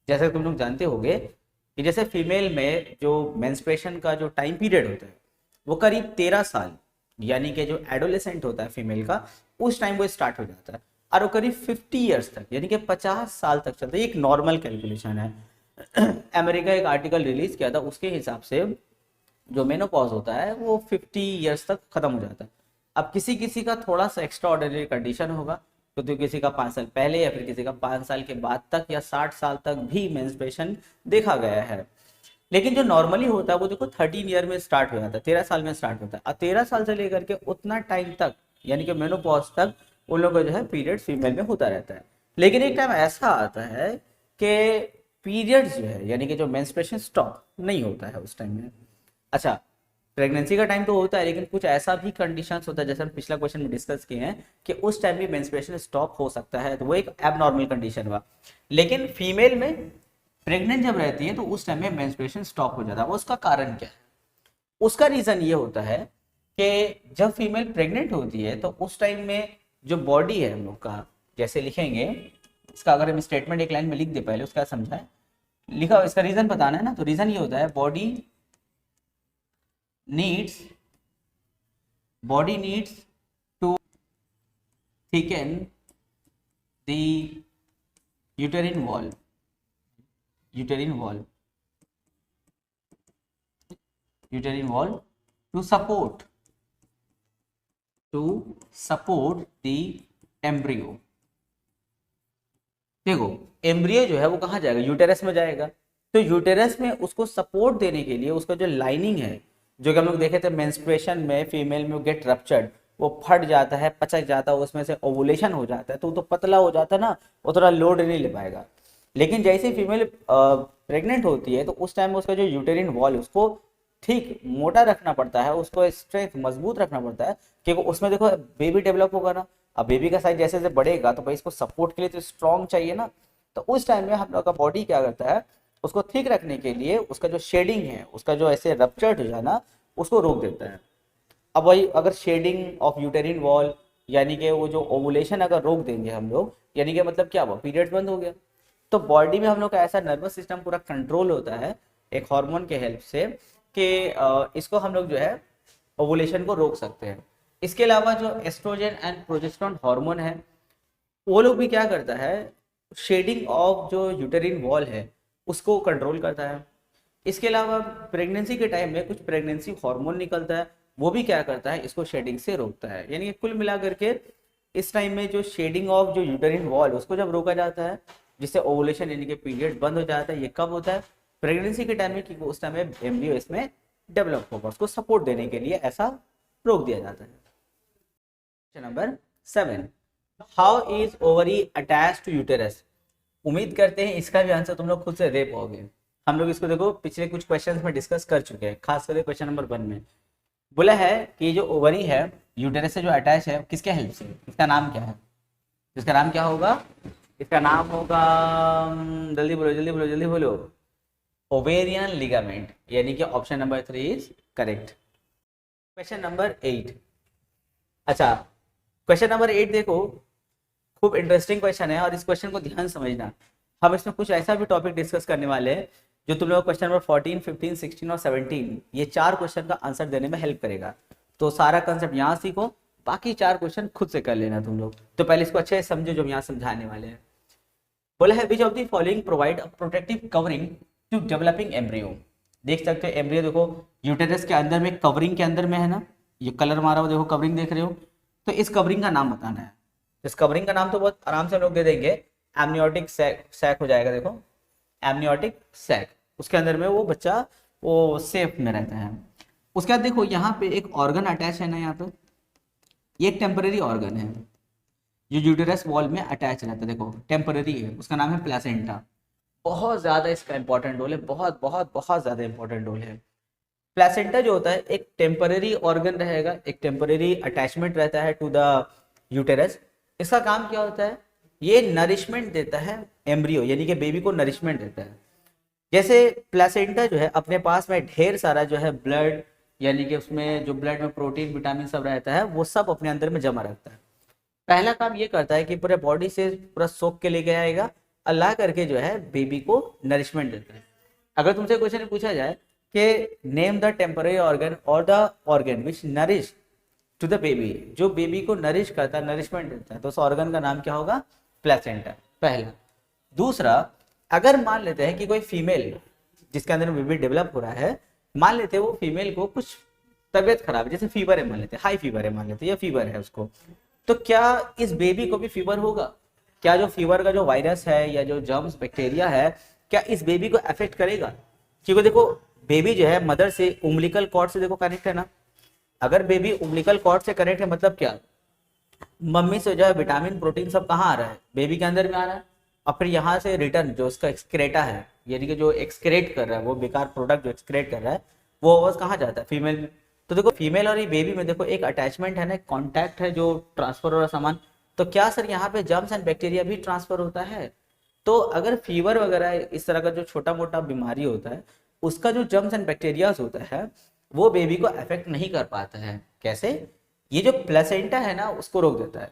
जैसे तुम लोग जानते होंगे कि जैसे फीमेल में जो मेंस्ट्रुएशन का जो टाइम पीरियड होता है वो करीब 13 साल, यानी कि जो एडोलेसेंट होता है फीमेल का, उस टाइम वो स्टार्ट हो जाता है, और वो करीब 50 ईयर्स तक यानी कि 50 साल तक चलता है। एक नॉर्मल कैलकुलेशन है। अमेरिका एक आर्टिकल रिलीज किया था, उसके हिसाब से जो मेनोपॉज होता है वो 50 ईयर्स तक खत्म हो जाता है। अब किसी किसी का थोड़ा सा एक्स्ट्रा ऑर्डिनरी कंडीशन होगा, तो किसी का 5 साल पहले या फिर किसी का 5 साल के बाद तक या 60 साल तक भी मेंस्ट्रुएशन देखा गया है। लेकिन जो नॉर्मली होता है वो देखो 13 ईयर में स्टार्ट हो जाता है, 13 साल में स्टार्ट होता है, और 13 साल से लेकर के उतना टाइम तक यानी कि मेनोपॉज तक उन लोगों का जो है पीरियड फीमेल में होता रहता है। लेकिन एक टाइम ऐसा आता है कि पीरियड जो है यानी कि जो मेंस्ट्रुएशन स्टॉप नहीं होता है उस टाइम में। अच्छा प्रेगनेंसी का टाइम तो होता है, लेकिन कुछ ऐसा भी कंडीशंस होता है जैसे हम पिछला क्वेश्चन में डिस्कस किए हैं कि उस टाइम भी मेंस्ट्रुएशन स्टॉप हो सकता है, तो वो एक एबनॉर्मल कंडीशन हुआ। लेकिन फीमेल में प्रेग्नेंट जब रहती है तो उस टाइम में मेंस्ट्रुएशन स्टॉप हो जाता है। उसका कारण क्या है? उसका रीजन ये होता है कि जब फीमेल प्रेग्नेंट होती है तो उस टाइम में जो बॉडी है हम लोग का, जैसे लिखेंगे इसका, अगर हम स्टेटमेंट एक लाइन में लिख दे पहले उसका समझाए, लिखा इसका रीजन बताना है ना, तो रीजन ये होता है needs body needs to thicken the uterine wall to support the embryo। देखो एम्ब्रियो जो है वो कहाँ जाएगा? यूटेरस में जाएगा। तो यूटेरस में उसको सपोर्ट देने के लिए उसका जो लाइनिंग है, जो कि हम लोग देखे थे मेंस्ट्रुएशन में फीमेल में गेट रप्चर्ड, वो फट जाता है, पचक जाता है, उसमें से ओवुलेशन हो जाता है, तो पतला हो जाता है ना, वो थोड़ा लोड नहीं ले पाएगा। लेकिन जैसे फीमेल प्रेग्नेंट होती है तो उस टाइम में उसका जो यूटेरिन वॉल है उसको ठीक मोटा रखना पड़ता है, उसको स्ट्रेंथ मजबूत रखना पड़ता है, क्योंकि उसमें देखो बेबी डेवलप होगा ना। अब बेबी का साइज जैसे जैसे बढ़ेगा तो भाई इसको सपोर्ट के लिए तो स्ट्रॉन्ग चाहिए ना। तो उस टाइम में हम लोग का बॉडी क्या करता है, उसको ठीक रखने के लिए उसका जो शेडिंग है, उसका जो ऐसे रप्चर्ड हो जाना, उसको रोक देता है। अब वही अगर शेडिंग ऑफ यूटेरिन वॉल यानी कि वो जो ओवुलेशन अगर रोक देंगे हम लोग, यानी कि मतलब क्या हुआ, पीरियड्स बंद हो गया। तो बॉडी में हम लोग का ऐसा नर्वस सिस्टम पूरा कंट्रोल होता है एक हार्मोन के हेल्प से कि इसको हम लोग जो है ओवुलेशन को रोक सकते हैं। इसके अलावा जो एस्ट्रोजन एंड प्रोजेस्टेरोन हार्मोन है वो लोग भी क्या करता है, शेडिंग ऑफ जो यूटेरिन वॉल है उसको कंट्रोल करता है। इसके अलावा प्रेगनेंसी के टाइम में कुछ प्रेगनेंसी हार्मोन निकलता है, वो भी क्या करता है, इसको शेडिंग से रोकता है। यानी कि कुल मिला करके इस टाइम में जो शेडिंग ऑफ जो यूटेरिन वॉल उसको जब रोका जाता है, जिससे ओवुलेशन यानी कि पीरियड बंद हो जाता है, ये कब होता है? प्रेगनेंसी के टाइम में, क्योंकि उस टाइम में एम्ब्रियो इसमें डेवलप होगा, उसको सपोर्ट देने के लिए ऐसा रोक दिया जाता है। Question number 7, how is ovary attach to uterus? उम्मीद करते हैं इसका भी आंसर तुम लोग खुद से दे पाओगे। हम लोग इसको देखो पिछले कुछ क्वेश्चंस में डिस्कस कर चुके हैं, खास करके क्वेश्चन नंबर 1 में बोला है कि जो ओवरी है यूटेरस से जो अटैच है किसके हेल्प से, इसका नाम क्या है? इसका नाम क्या होगा? इसका नाम होगा, जल्दी बोलो जल्दी बोलो जल्दी बोलो, ओवेरियन लिगामेंट, यानी कि option number 3 is correct. Question number 8, अच्छा क्वेश्चन नंबर 8 देखो, खूब इंटरेस्टिंग क्वेश्चन है और इस क्वेश्चन को ध्यान समझना। हम इसमें कुछ ऐसा भी टॉपिक डिस्कस करने वाले हैं जो तुम लोग क्वेश्चन नंबर 14, 15, 16 और 17 ये 4 क्वेश्चन का आंसर देने में हेल्प करेगा। तो सारा कंसेप्ट यहाँ सीखो, बाकी 4 क्वेश्चन खुद से कर लेना तुम लोग। तो पहले इसको अच्छे से समझो जो हम यहाँ समझाने वाले हैं। बोला है which of the following provide a protective covering to developing embryo. देख सकते हो एम्ब्रियो देखो यूटेरस के अंदर में, कवरिंग के अंदर में है ना, ये कलर मारा हुआ देखो कवरिंग देख रहे हो। तो इस कवरिंग का नाम बताना है। इस कवरिंग का नाम तो बहुत आराम से लोग दे देंगे, एमनियोटिक सैक हो जाएगा। देखो एमनियोटिक सैक, उसके अंदर में वो बच्चा वो सेफ में रहता है। उसके बाद देखो यहाँ पे एक ऑर्गन अटैच है ना, यहाँ पे ये एक टेम्पररी ऑर्गन है जो यूटेरस वॉल में अटैच रहता है। देखो टेम्पररी है, उसका नाम है प्लेसेंटा। बहुत ज्यादा इसका इंपॉर्टेंट रोल है, बहुत बहुत बहुत ज्यादा इंपॉर्टेंट रोल है। प्लेसेंटा जो होता है एक टेम्पररी ऑर्गन रहेगा, एक टेम्पररी अटैचमेंट रहता है टू द यूटेरस। इसका काम क्या होता है, ये नरिशमेंट देता है एम्ब्रियो यानी कि बेबी को नरिशमेंट देता है। जैसे प्लेसेंटा जो है अपने पास में ढेर सारा जो है ब्लड, यानी कि उसमें जो ब्लड में प्रोटीन विटामिन सब रहता है वो सब अपने अंदर में जमा रखता है। पहला काम ये करता है कि पूरे बॉडी से पूरा सोख के लेके आएगा, अल्लाह करके जो है बेबी को नरिशमेंट देता है। अगर तुमसे क्वेश्चन पूछा जाए कि नेम द टेम्पररी ऑर्गन और the organ which nourish to the baby, जो बेबी को नरिश करता है, नरिशमेंट देता है, तो उस ऑर्गन का नाम क्या होगा? प्लेसेंटा, पहला। दूसरा, अगर मान लेते हैं कि कोई फीमेल जिसके अंदर बेबी डेवलप हो रहा है, मान लेते हैं वो फीमेल को कुछ तबियत खराब है, जैसे फीवर है मान लेते हैं, हाई फीवर है मान लेते हैं, या फीवर है उसको, तो क्या इस बेबी को भी फीवर होगा? क्या जो फीवर का जो वायरस है या जो जर्म्स बैक्टीरिया है क्या इस बेबी को अफेक्ट करेगा? क्योंकि देखो बेबी जो है मदर से उम्बिलिकल कॉर्ड से देखो कनेक्ट है ना। अगर बेबी उम्बिलिकल कॉर्ड से कनेक्ट है मतलब क्या, मम्मी से जो है विटामिन प्रोटीन सब कहाँ आ रहा है? बेबी के अंदर में आ रहा है, और फिर यहाँ से रिटर्न जो उसका एक्सक्रेटा है, यानी कि जो एक्सक्रेट कर रहा है वो बेकार प्रोडक्ट जो एक्सक्रेट कर रहा है वो वापस कहाँ जाता है? फीमेल में। तो देखो फीमेल और ये बेबी में देखो एक अटैचमेंट है ना, कॉन्टैक्ट है जो ट्रांसफर हो रहा सामान। तो क्या सर यहाँ पे जर्म्स एंड बैक्टीरिया भी ट्रांसफर होता है? तो अगर फीवर वगैरह इस तरह का जो छोटा मोटा बीमारी होता है, उसका जो जर्म्स एंड बैक्टीरियाज होता है वो बेबी को अफेक्ट नहीं कर पाता है। कैसे? ये जो प्लेसेंटा है ना उसको रोक देता है,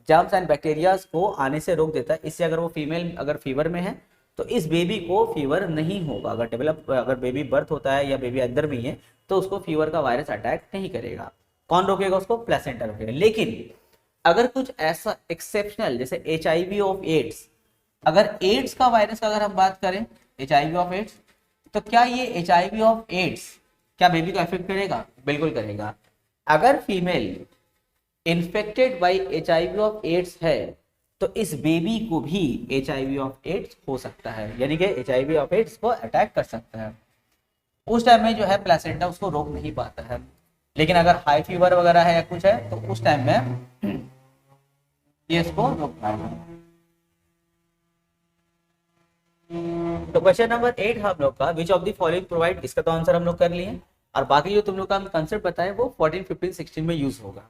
जर्म्स एंड बैक्टीरियाज को आने से रोक देता है। इससे अगर वो फीमेल अगर फीवर में है तो इस बेबी को फीवर नहीं होगा। अगर डेवलप अगर बेबी बर्थ होता है या बेबी अंदर में ही है तो उसको फीवर का वायरस अटैक नहीं करेगा। कौन रोकेगा उसको? प्लेसेंटा रोकेगा। लेकिन अगर कुछ ऐसा एक्सेप्शनल जैसे HIV ऑफ एड्स, अगर एड्स का वायरस का अगर हम बात करें, HIV ऑफ एड्स, तो क्या ये HIV ऑफ एड्स क्या बेबी को अफेक्ट करेगा? बिल्कुल करेगा। अगर female infected by HIV of AIDS है तो इस बेबी को भी HIV ऑफ एड्स हो सकता है, यानी कि HIV ऑफ एड्स को अटैक कर सकता है। उस टाइम में जो है प्लेसेंटा उसको रोक नहीं पाता है। लेकिन अगर हाई फीवर वगैरह है या कुछ है तो उस टाइम में ये इसको रोक पाएगा। तो क्वेश्चन नंबर 8 हम लोग का विच ऑफ द फॉलोइंग प्रोवाइड, इसका तो आंसर हम लोग कर लिए, और बाकी जो तुम लोग का कंसेप्ट बताए वो 14, 15, 16 में यूज होगा।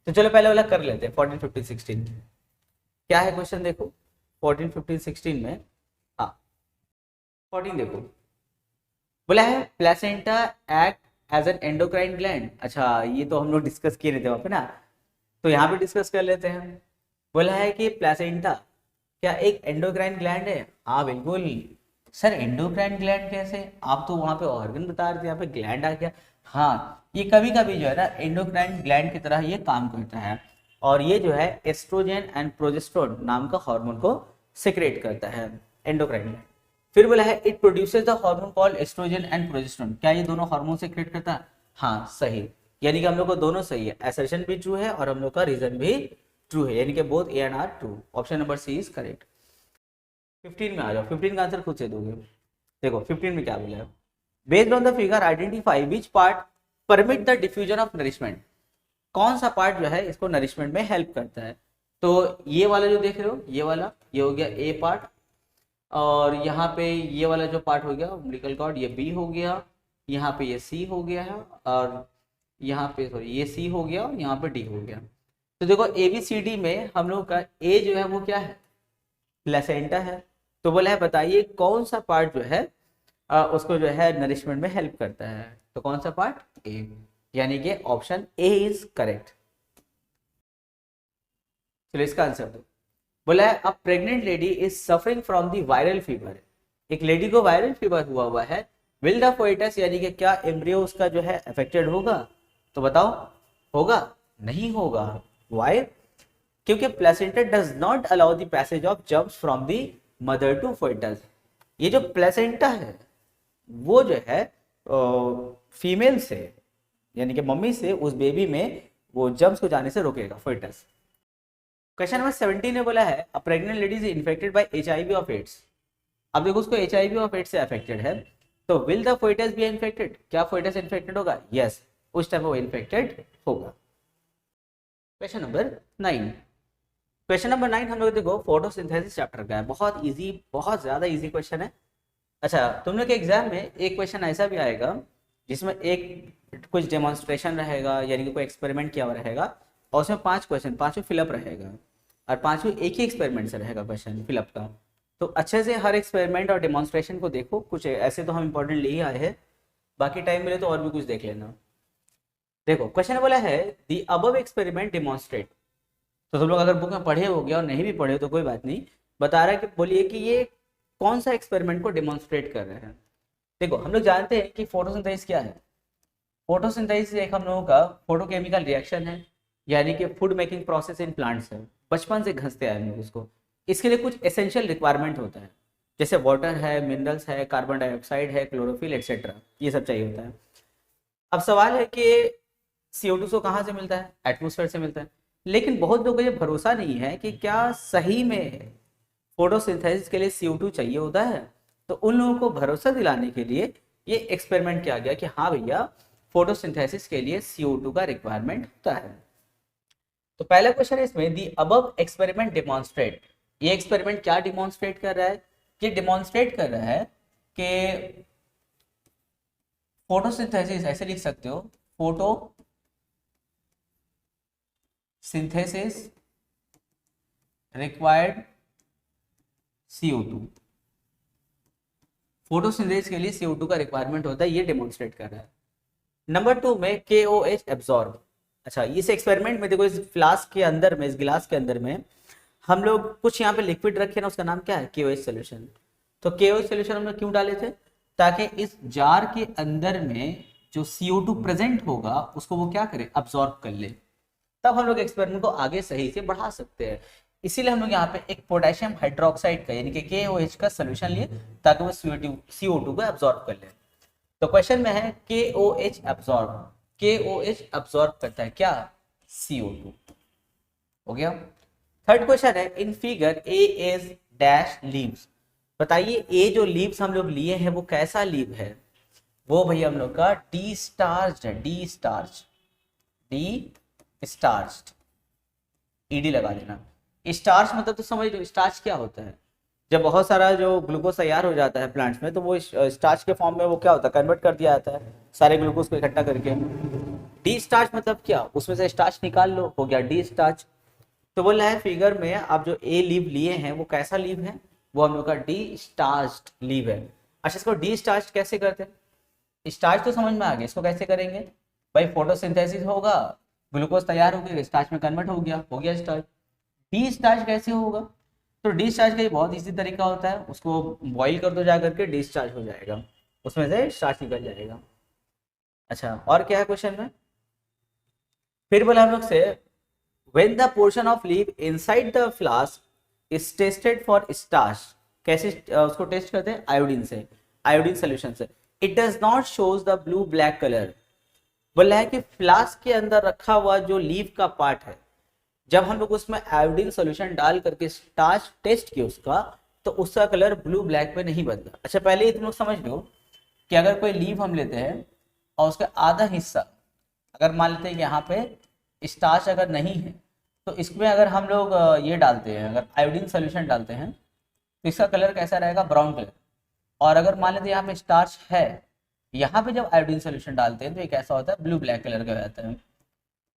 तो चलो पहले वाला कर लेते हैं 14, 15, 16 क्या है क्वेश्चन देखो 14, 15, 16 में। हाँ 14 देखो, बोला है placenta act as an endocrine gland. अच्छा ये तो हम लोग डिस्कस किए रहते वहां पे ना, तो यहाँ पे डिस्कस कर लेते हैं। बोला है कि प्लेसेंटा क्या एक एंडोक्राइन ग्लैंड है? हाँ बिल्कुल सर, एंडोक्राइन ग्लैंड कैसे? आप तो वहां पे ऑर्गन बता रहे थे, यहाँ पे ग्लैंड आ गया। हाँ ये कभी कभी जो है ना एंडोक्राइन ग्लैंड की तरह ये काम करता है, और ये जो है एस्ट्रोजन एंड प्रोजेस्टेरोन नाम का हार्मोन को सिक्रेट करता है एंडोक्राइन ग्लैंड। फिर बोला है it produces the hormone called oestrogen and progesterone. क्या ये दोनों हार्मोन सिक्रेट करता है? हाँ सही, यानी कि हम लोग को दोनों सही है, असर्शन भी ट्रू है और हम लोग का रीजन भी ट्रू है, यानी कि both A and are true. Option number C is correct. 15 में आ जाओ, 15 का आंसर खुद से दोगे। देखो 15 में क्या बोला है, based on the figure identify which part permit the diffusion of nourishment. कौन सा पार्ट जो है इसको नरिशमेंट में हेल्प करता है? तो ये वाला जो देख रहे हो ये वाला, ये हो गया ए पार्ट, और यहाँ पे ये वाला जो पार्ट हो गया अम्बिलिकल कॉर्ड, ये बी हो गया, यहाँ पे ये सी हो गया है, और यहाँ पे सॉरी ये सी हो गया, और यहाँ पे डी हो गया। तो देखो ABCD में हम लोग का ए जो है वो क्या है? प्लेसेंटा है। तो बोला है बताइए कौन सा पार्ट जो है उसको जो है नरिशमेंट में हेल्प करता है? तो कौन सा पार्ट? ए, यानी कि ऑप्शन ए इज करेक्ट। चलो इसका आंसर दो। बोला है a pregnant lady is suffering from the viral fever. एक लेडी को वायरल फीवर हुआ है, विल द फोइटस यानी कि क्या एम्ब्रियो उसका जो है अफेक्टेड होगा? तो बताओ होगा? नहीं होगा। वाई? क्योंकि placenta does not allow the passage of germs from the mother to foetus. ये जो प्लेसेंटा है वो जो है फीमेल से यानी कि मम्मी से उस बेबी में वो जर्म्स को जाने से रोकेगा, फोइटस। क्वेश्चन नंबर 17 ने बोला है a pregnant lady is infected by HIV of AIDS. अब देखो उसको HIV ऑफ एड्स से अफेक्टेड है, तो will the foetus be infected? क्या फोइटस इन्फेक्टेड होगा? यस, उस टाइम वो इन्फेक्टेड होगा। Question number 9। क्वेश्चन नंबर 9 हम लोग देखो फोटोसिंथेसिस चैप्टर का है, बहुत इजी, बहुत ज्यादा इजी क्वेश्चन है। अच्छा तुम लोग के एग्जाम में एक क्वेश्चन ऐसा भी आएगा जिसमें एक कुछ डेमोन्स्ट्रेशन रहेगा, यानी कि कोई एक्सपेरिमेंट किया हुआ रहेगा, और उसमें 5 क्वेश्चन, 5 फिलअप रहेगा, और 5 एक ही एक्सपेरिमेंट से रहेगा क्वेश्चन फिलअप का। तो अच्छे से हर एक्सपेरिमेंट और डेमोन्स्ट्रेशन को देखो, कुछ ऐसे तो हम इंपॉर्टेंट ले ही आए हैं, बाकी टाइम मिले तो और भी कुछ देख लेना। देखो क्वेश्चन बोला है दी अबव एक्सपेरिमेंट डेमोन्स्ट्रेट। तो तुम लोग अगर बुक में पढ़े हो गया और नहीं भी पढ़े तो कोई बात नहीं, बता रहा है कि बोलिए कि ये कौन सा एक्सपेरिमेंट को डेमोन्स्ट्रेट कर रहे हैं। देखो हम लोग जानते हैं कि फोटोसिंथेसिस क्या है। फोटोसिंथेसिस एक हम लोगों का फोटोकेमिकल रिएक्शन है, यानी कि food making process in plants है, बचपन से घसते आए हम लोग उसको। इसके लिए कुछ एसेंशियल रिक्वायरमेंट होता है, जैसे वाटर है, मिनरल्स है, कार्बन डाइऑक्साइड है, क्लोरोफिल एक्सेट्रा, ये सब चाहिए होता है। अब सवाल है कि CO2 को कहाँ से मिलता है? एटमोसफेयर से मिलता है। लेकिन बहुत लोगों को ये भरोसा नहीं है कि क्या सही में फोटोसिंथेसिस के लिए CO2 चाहिए होता है। तो उन लोगों को भरोसा दिलाने के लिए ये एक्सपेरिमेंट किया गया कि हाँ भैया फोटोसिंथेसिस के लिए CO2 का रिक्वायरमेंट होता है। तो पहला क्वेश्चन है इसमें दी अबव एक्सपेरिमेंट डेमोन्स्ट्रेट। ये एक्सपेरिमेंट क्या डिमॉन्स्ट्रेट कर रहा है? ये डिमॉन्स्ट्रेट कर रहा है कि फोटोसिंथेसिस, ऐसे लिख सकते हो, photo synthesis required CO2। Photosynthesis के लिए CO2 का रिक्वायरमेंट होता है, ये डेमोन्स्ट्रेट कर रहा है। नंबर 2 में KOH एब्जॉर्ब। अच्छा, इस एक्सपेरिमेंट में देखो, इस फ्लास्क के अंदर में, इस गिलास के अंदर में हम लोग कुछ यहाँ पे लिक्विड रखे ना, उसका नाम क्या है, KOH सोल्यूशन। तो KOH सोल्यूशन हम लोग क्यों डाले थे, ताकि इस जार के अंदर में जो CO2 प्रेजेंट होगा उसको वो क्या करे, अब्सॉर्ब कर ले, तब हम लोग एक्सपेरिमेंट को आगे सही से बढ़ा सकते हैं। इसीलिए हम लोग यहाँ पे एक पोटेशियम हाइड्रोक्साइड का यानी कि KOH का सोल्यूशन लिए, ताकि वो CO2 को एब्सॉर्ब कर ले। तो क्वेश्चन में है KOH एब्सॉर्ब, KOH एब्सॉर्ब करता है क्या, CO2। हो गया। थर्ड क्वेश्चन है, in figure A is dash leaves. बताइए ए जो लीव्स हम लोग लिए हैं वो कैसा लीव है, वो भैया हम लोग का डी स्टार्च है, D starch, D starch, ED लगा देना। स्टार्च मतलब तो समझ लो, स्टार्च क्या होता है, जब बहुत सारा जो ग्लूकोज तैयार हो जाता है प्लांट्स में, तो वो स्टार्च के फॉर्म में वो क्या होता है, कन्वर्ट कर दिया जाता है सारे ग्लूकोज को इकट्ठा करके। डी स्टार्च मतलब क्या, उसमें से स्टार्च निकाल लो, हो गया डी स्टार्च। तो बोल रहा है फिगर में आप जो ए लीव लिए हैं वो कैसा लीव है, वो हम लोग का डी स्टार्च लीव है। अच्छा, इसको डी स्टार्च कैसे करते हैं, स्टार्च तो समझ में आ गया, इसको कैसे करेंगे भाई, फोटोसिंथेसिस होगा, ग्लूकोज तैयार हो गया, स्टार्च में कन्वर्ट हो गया स्टार्च। डी स्टार्च कैसे होगा, तो डी स्टार्च का बहुत इजी तरीका होता है, उसको बॉईल कर दो जा करके, डी स्टार्च हो जाएगा, उसमें से स्टार्च निकल जाएगा। अच्छा, और क्या है क्वेश्चन में, फिर बोला हम लोग से when the portion of leaf inside the flask is tested for starch, कैसे उसको टेस्ट करते हैं, आयोडीन से, आयोडीन सोल्यूशन से, it does not shows the blue black color। बोला है कि फ्लास्क के अंदर रखा हुआ जो लीफ का पार्ट है, जब हम लोग उसमें आयोडीन सोल्यूशन डाल करके स्टार्च टेस्ट किया उसका, तो उसका कलर ब्लू ब्लैक में नहीं बदला। अच्छा, पहले ही तुम लोग समझ लो कि अगर कोई लीफ हम लेते हैं और उसका आधा हिस्सा, अगर मान लेते हैं कि यहाँ पे स्टार्च अगर नहीं है, तो इसमें अगर हम लोग ये डालते हैं, अगर आयोडीन सोल्यूशन डालते हैं, तो इसका कलर कैसा रहेगा, ब्राउन कलर। और अगर मान लेते हैं यहाँ पे स्टार्च है, यहाँ पे जब आयोडीन सोल्यूशन डालते हैं तो ये कैसा होता है, ब्लू ब्लैक कलर का हो जाता है।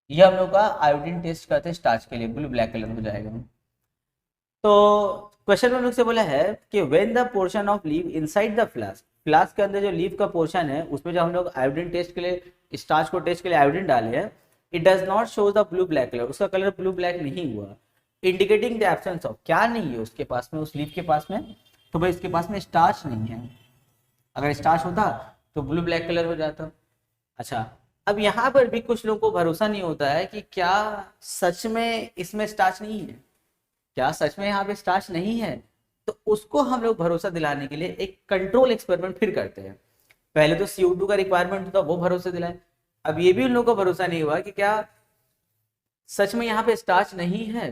ये हम लोग का आयोडीन टेस्ट करते हैं स्टार्च के लिए, ब्लू ब्लैक कलर हो जाएगा। तो क्वेश्चन में हम लोग से बोला है कि when the portion of leave inside the flask, flask के अंदर जो लीव का पोर्शन है उसमें जब हम लोग आयोडीन टेस्ट के लिए, स्टार्च को टेस्ट के लिए आयोडीन डाले हैं, it does not show the blue black colour, उसका कलर ब्लू ब्लैक नहीं हुआ, इंडिकेटिंग द एब्सेंस ऑफ, क्या नहीं है उसके पास में, उस लीव के पास में, तो भाई इसके पास में स्टार्च नहीं है। अगर स्टार्च होता तो ब्लू ब्लैक कलर हो जाता। अच्छा, अब यहाँ पर भी कुछ लोगों को भरोसा नहीं होता है कि क्या सच में इसमें स्टार्च नहीं है, क्या सच में यहाँ पे स्टार्च नहीं है, तो उसको हम लोग भरोसा दिलाने के लिए एक कंट्रोल एक्सपेरिमेंट फिर करते हैं। पहले तो CO2 का रिक्वायरमेंट होता, वो भरोसा दिलाए, अब ये भी उन लोगों को भरोसा नहीं हुआ कि क्या सच में यहाँ पे स्टार्च नहीं है,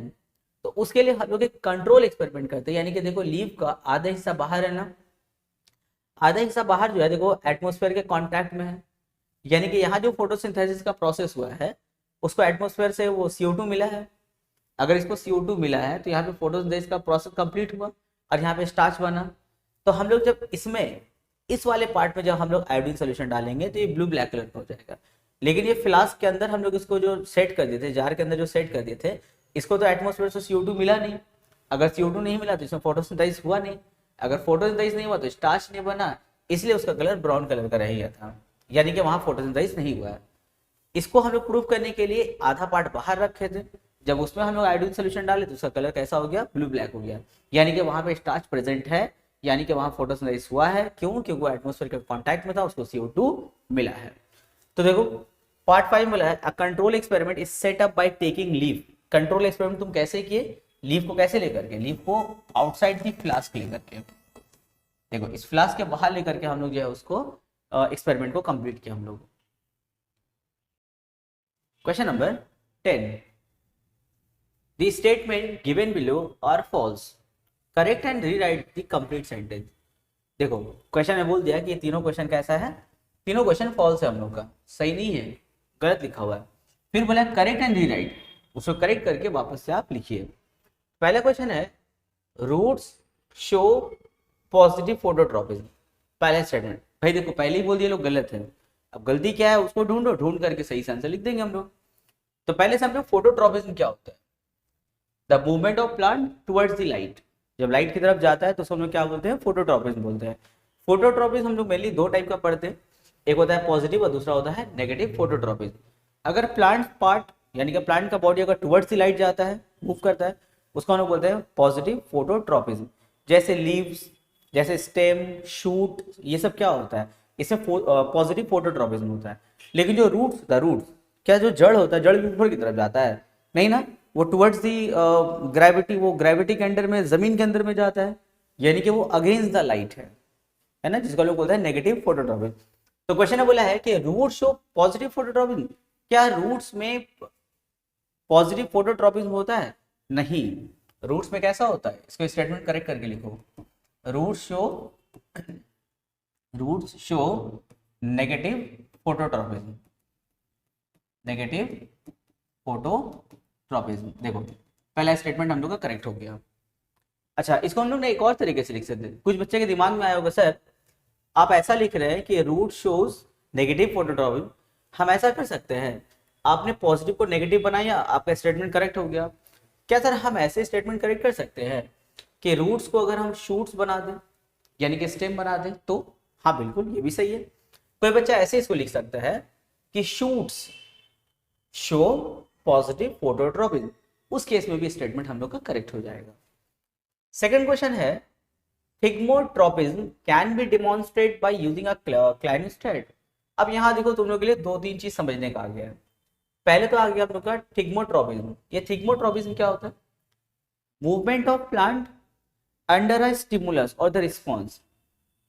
तो उसके लिए हम लोग एक कंट्रोल एक्सपेरिमेंट करते हैं। यानी कि देखो, लीव का आधा हिस्सा बाहर है ना, आधा हिस्सा बाहर जो है देखो एटमोस्फेयर के कांटेक्ट में है, यानी कि यहाँ जो फोटोसिंथेसिस का प्रोसेस हुआ है उसको एटमोस्फेयर से वो CO2 मिला है। अगर इसको CO2 मिला है तो यहाँ पे फोटोसिंथेसिस का प्रोसेस कंप्लीट हुआ और यहाँ पे स्टार्च बना। तो हम लोग जब इसमें, इस वाले पार्ट में जब हम लोग आयोडीन सोल्यूशन डालेंगे तो ये ब्लू ब्लैक कलर का हो जाएगा। लेकिन ये फ्लास्क के अंदर हम लोग इसको जो सेट कर दिए थे, जार के अंदर जो सेट कर दिए थे, इसको तो एटमोस्फेयर से CO2 मिला नहीं। अगर CO2 नहीं मिला तो इसमें फोटोसिंथेसिस हुआ नहीं, अगर फोटोसिंथेसिस नहीं हुआ तो स्टार्च नहीं बना, इसलिए उसका कलर ब्राउन कलर का रह गया था, यानी कि वहां फोटोसिंथेसिस नहीं हुआ है। इसको हम लोग प्रूव करने के लिए आधा पार्ट बाहर रखे थे, जब उसमें हम लोग आयोडीन सोल्यूशन डाले तो उसका कलर कैसा हो गया, ब्लू ब्लैक हो गया, यानी कि वहां पे स्टार्च प्रेजेंट है, यानी कि वहां फोटोसिंथेसिस हुआ है। क्यों, क्योंकि वो एटमोस्फेयर के कांटेक्ट में था, उसको CO2 मिला है। तो देखो पार्ट 5 मिला है, a control experiment is set up by taking leave. Control experiment तुम कैसे किए, लीव को कैसे लेकर के, लीव को आउटसाइड दी फ्लास्क लेकर के, देखो इस फ्लास्क के बाहर लेकर के हम लोग जो है उसको एक्सपेरिमेंट को कंप्लीट किया हम लोग। Question number 10, the statement given below are false, correct and rewrite the complete sentence. देखो क्वेश्चन में बोल दिया कि ये तीनों क्वेश्चन कैसा है, तीनों क्वेश्चन फॉल्स है हम लोग का, सही नहीं है, गलत लिखा हुआ है। फिर बोला करेक्ट एंड रीराइट, उसको करेक्ट करके वापस से आप लिखिए। पहला क्वेश्चन है रूट्स शो पॉजिटिव फोटोट्रॉपिज्म, पहला स्टेटमेंट, भाई देखो पहले ही बोल दिए लोग गलत है, अब गलती क्या है उसको ढूंढो, ढूंढ करके सही से आंसर लिख देंगे हम लोग। तो पहले से हम लोग फोटोट्रॉपिज्म क्या होता है, the movement of plant towards the light, जब लाइट की तरफ जाता है तो उसको हम लोग क्या बोलते हैं, फोटोट्रॉपिज्म बोलते हैं। फोटोट्रॉपिज्म हम लोग मेनली दो टाइप का पढ़ते हैं, एक होता है पॉजिटिव और दूसरा होता है नेगेटिव फोटोट्रॉपिज्म। अगर प्लांट पार्ट यानी कि प्लांट का बॉडी अगर टुवर्ड्स द लाइट जाता है, मूव करता है, उसको हम लोग बोलते हैं पॉजिटिव फोटोट्रॉपिज्म। जैसे लीव्स, जैसे स्टेम, शूट, ये सब क्या होता है, इसमें पॉजिटिव फोटोट्रॉपिज्म होता है। लेकिन जो रूट्स होता है, रूट्स क्या जो जड़ होता है, जड़ भी ऊपर की तरफ जाता है नहीं ना, वो टुवर्ड्स दी ग्रेविटी, वो ग्रेविटी के अंडर में, जमीन के अंदर में जाता है, यानी कि वो अगेंस्ट द लाइट है ना, जिसको लोग बोलते हैं नेगेटिव फोटोट्रॉपिज्म। तो क्वेश्चन ने बोला है कि रूट शो पॉजिटिव फोटोट्रॉपिज्म, क्या रूट्स में पॉजिटिव फोटोट्रॉपिज्म होता है? नहीं, रूट्स में कैसा होता है, इसको स्टेटमेंट करेक्ट करके लिखो, roots show negative phototropism, negative phototropism. देखो पहला स्टेटमेंट हम लोग का करेक्ट हो गया। अच्छा, इसको हम लोग ने एक और तरीके से लिख सकते हैं, कुछ बच्चे के दिमाग में आया होगा सर आप ऐसा लिख रहे हैं कि रूट शोज नेगेटिव फोटोट्रॉपिज्म, हम ऐसा कर सकते हैं, आपने पॉजिटिव को नेगेटिव बनाया, आपका स्टेटमेंट करेक्ट हो गया। क्या सर हम ऐसे स्टेटमेंट करेक्ट कर सकते हैं कि रूट्स को अगर हम शूट्स बना दें यानी कि स्टेम बना दें तो? हाँ बिल्कुल, ये भी सही है। कोई बच्चा ऐसे इसको लिख सकता है कि शूट्स शो पॉजिटिव फोटोट्रॉपिज्म, उस केस में भी स्टेटमेंट हम लोग का करेक्ट हो जाएगा। सेकंड क्वेश्चन है, thigmotropism can be demonstrated by using a clinostat. अब यहाँ देखो तुम लोग के लिए दो तीन चीज समझने का आ गया है। पहले तो आ गया आप लोग का थिग्मोट्रॉपिज्म। ये थिग्मोट्रॉपिज्म क्या होता है? Movement of plant under a stimulus और द रिस्पॉन्स,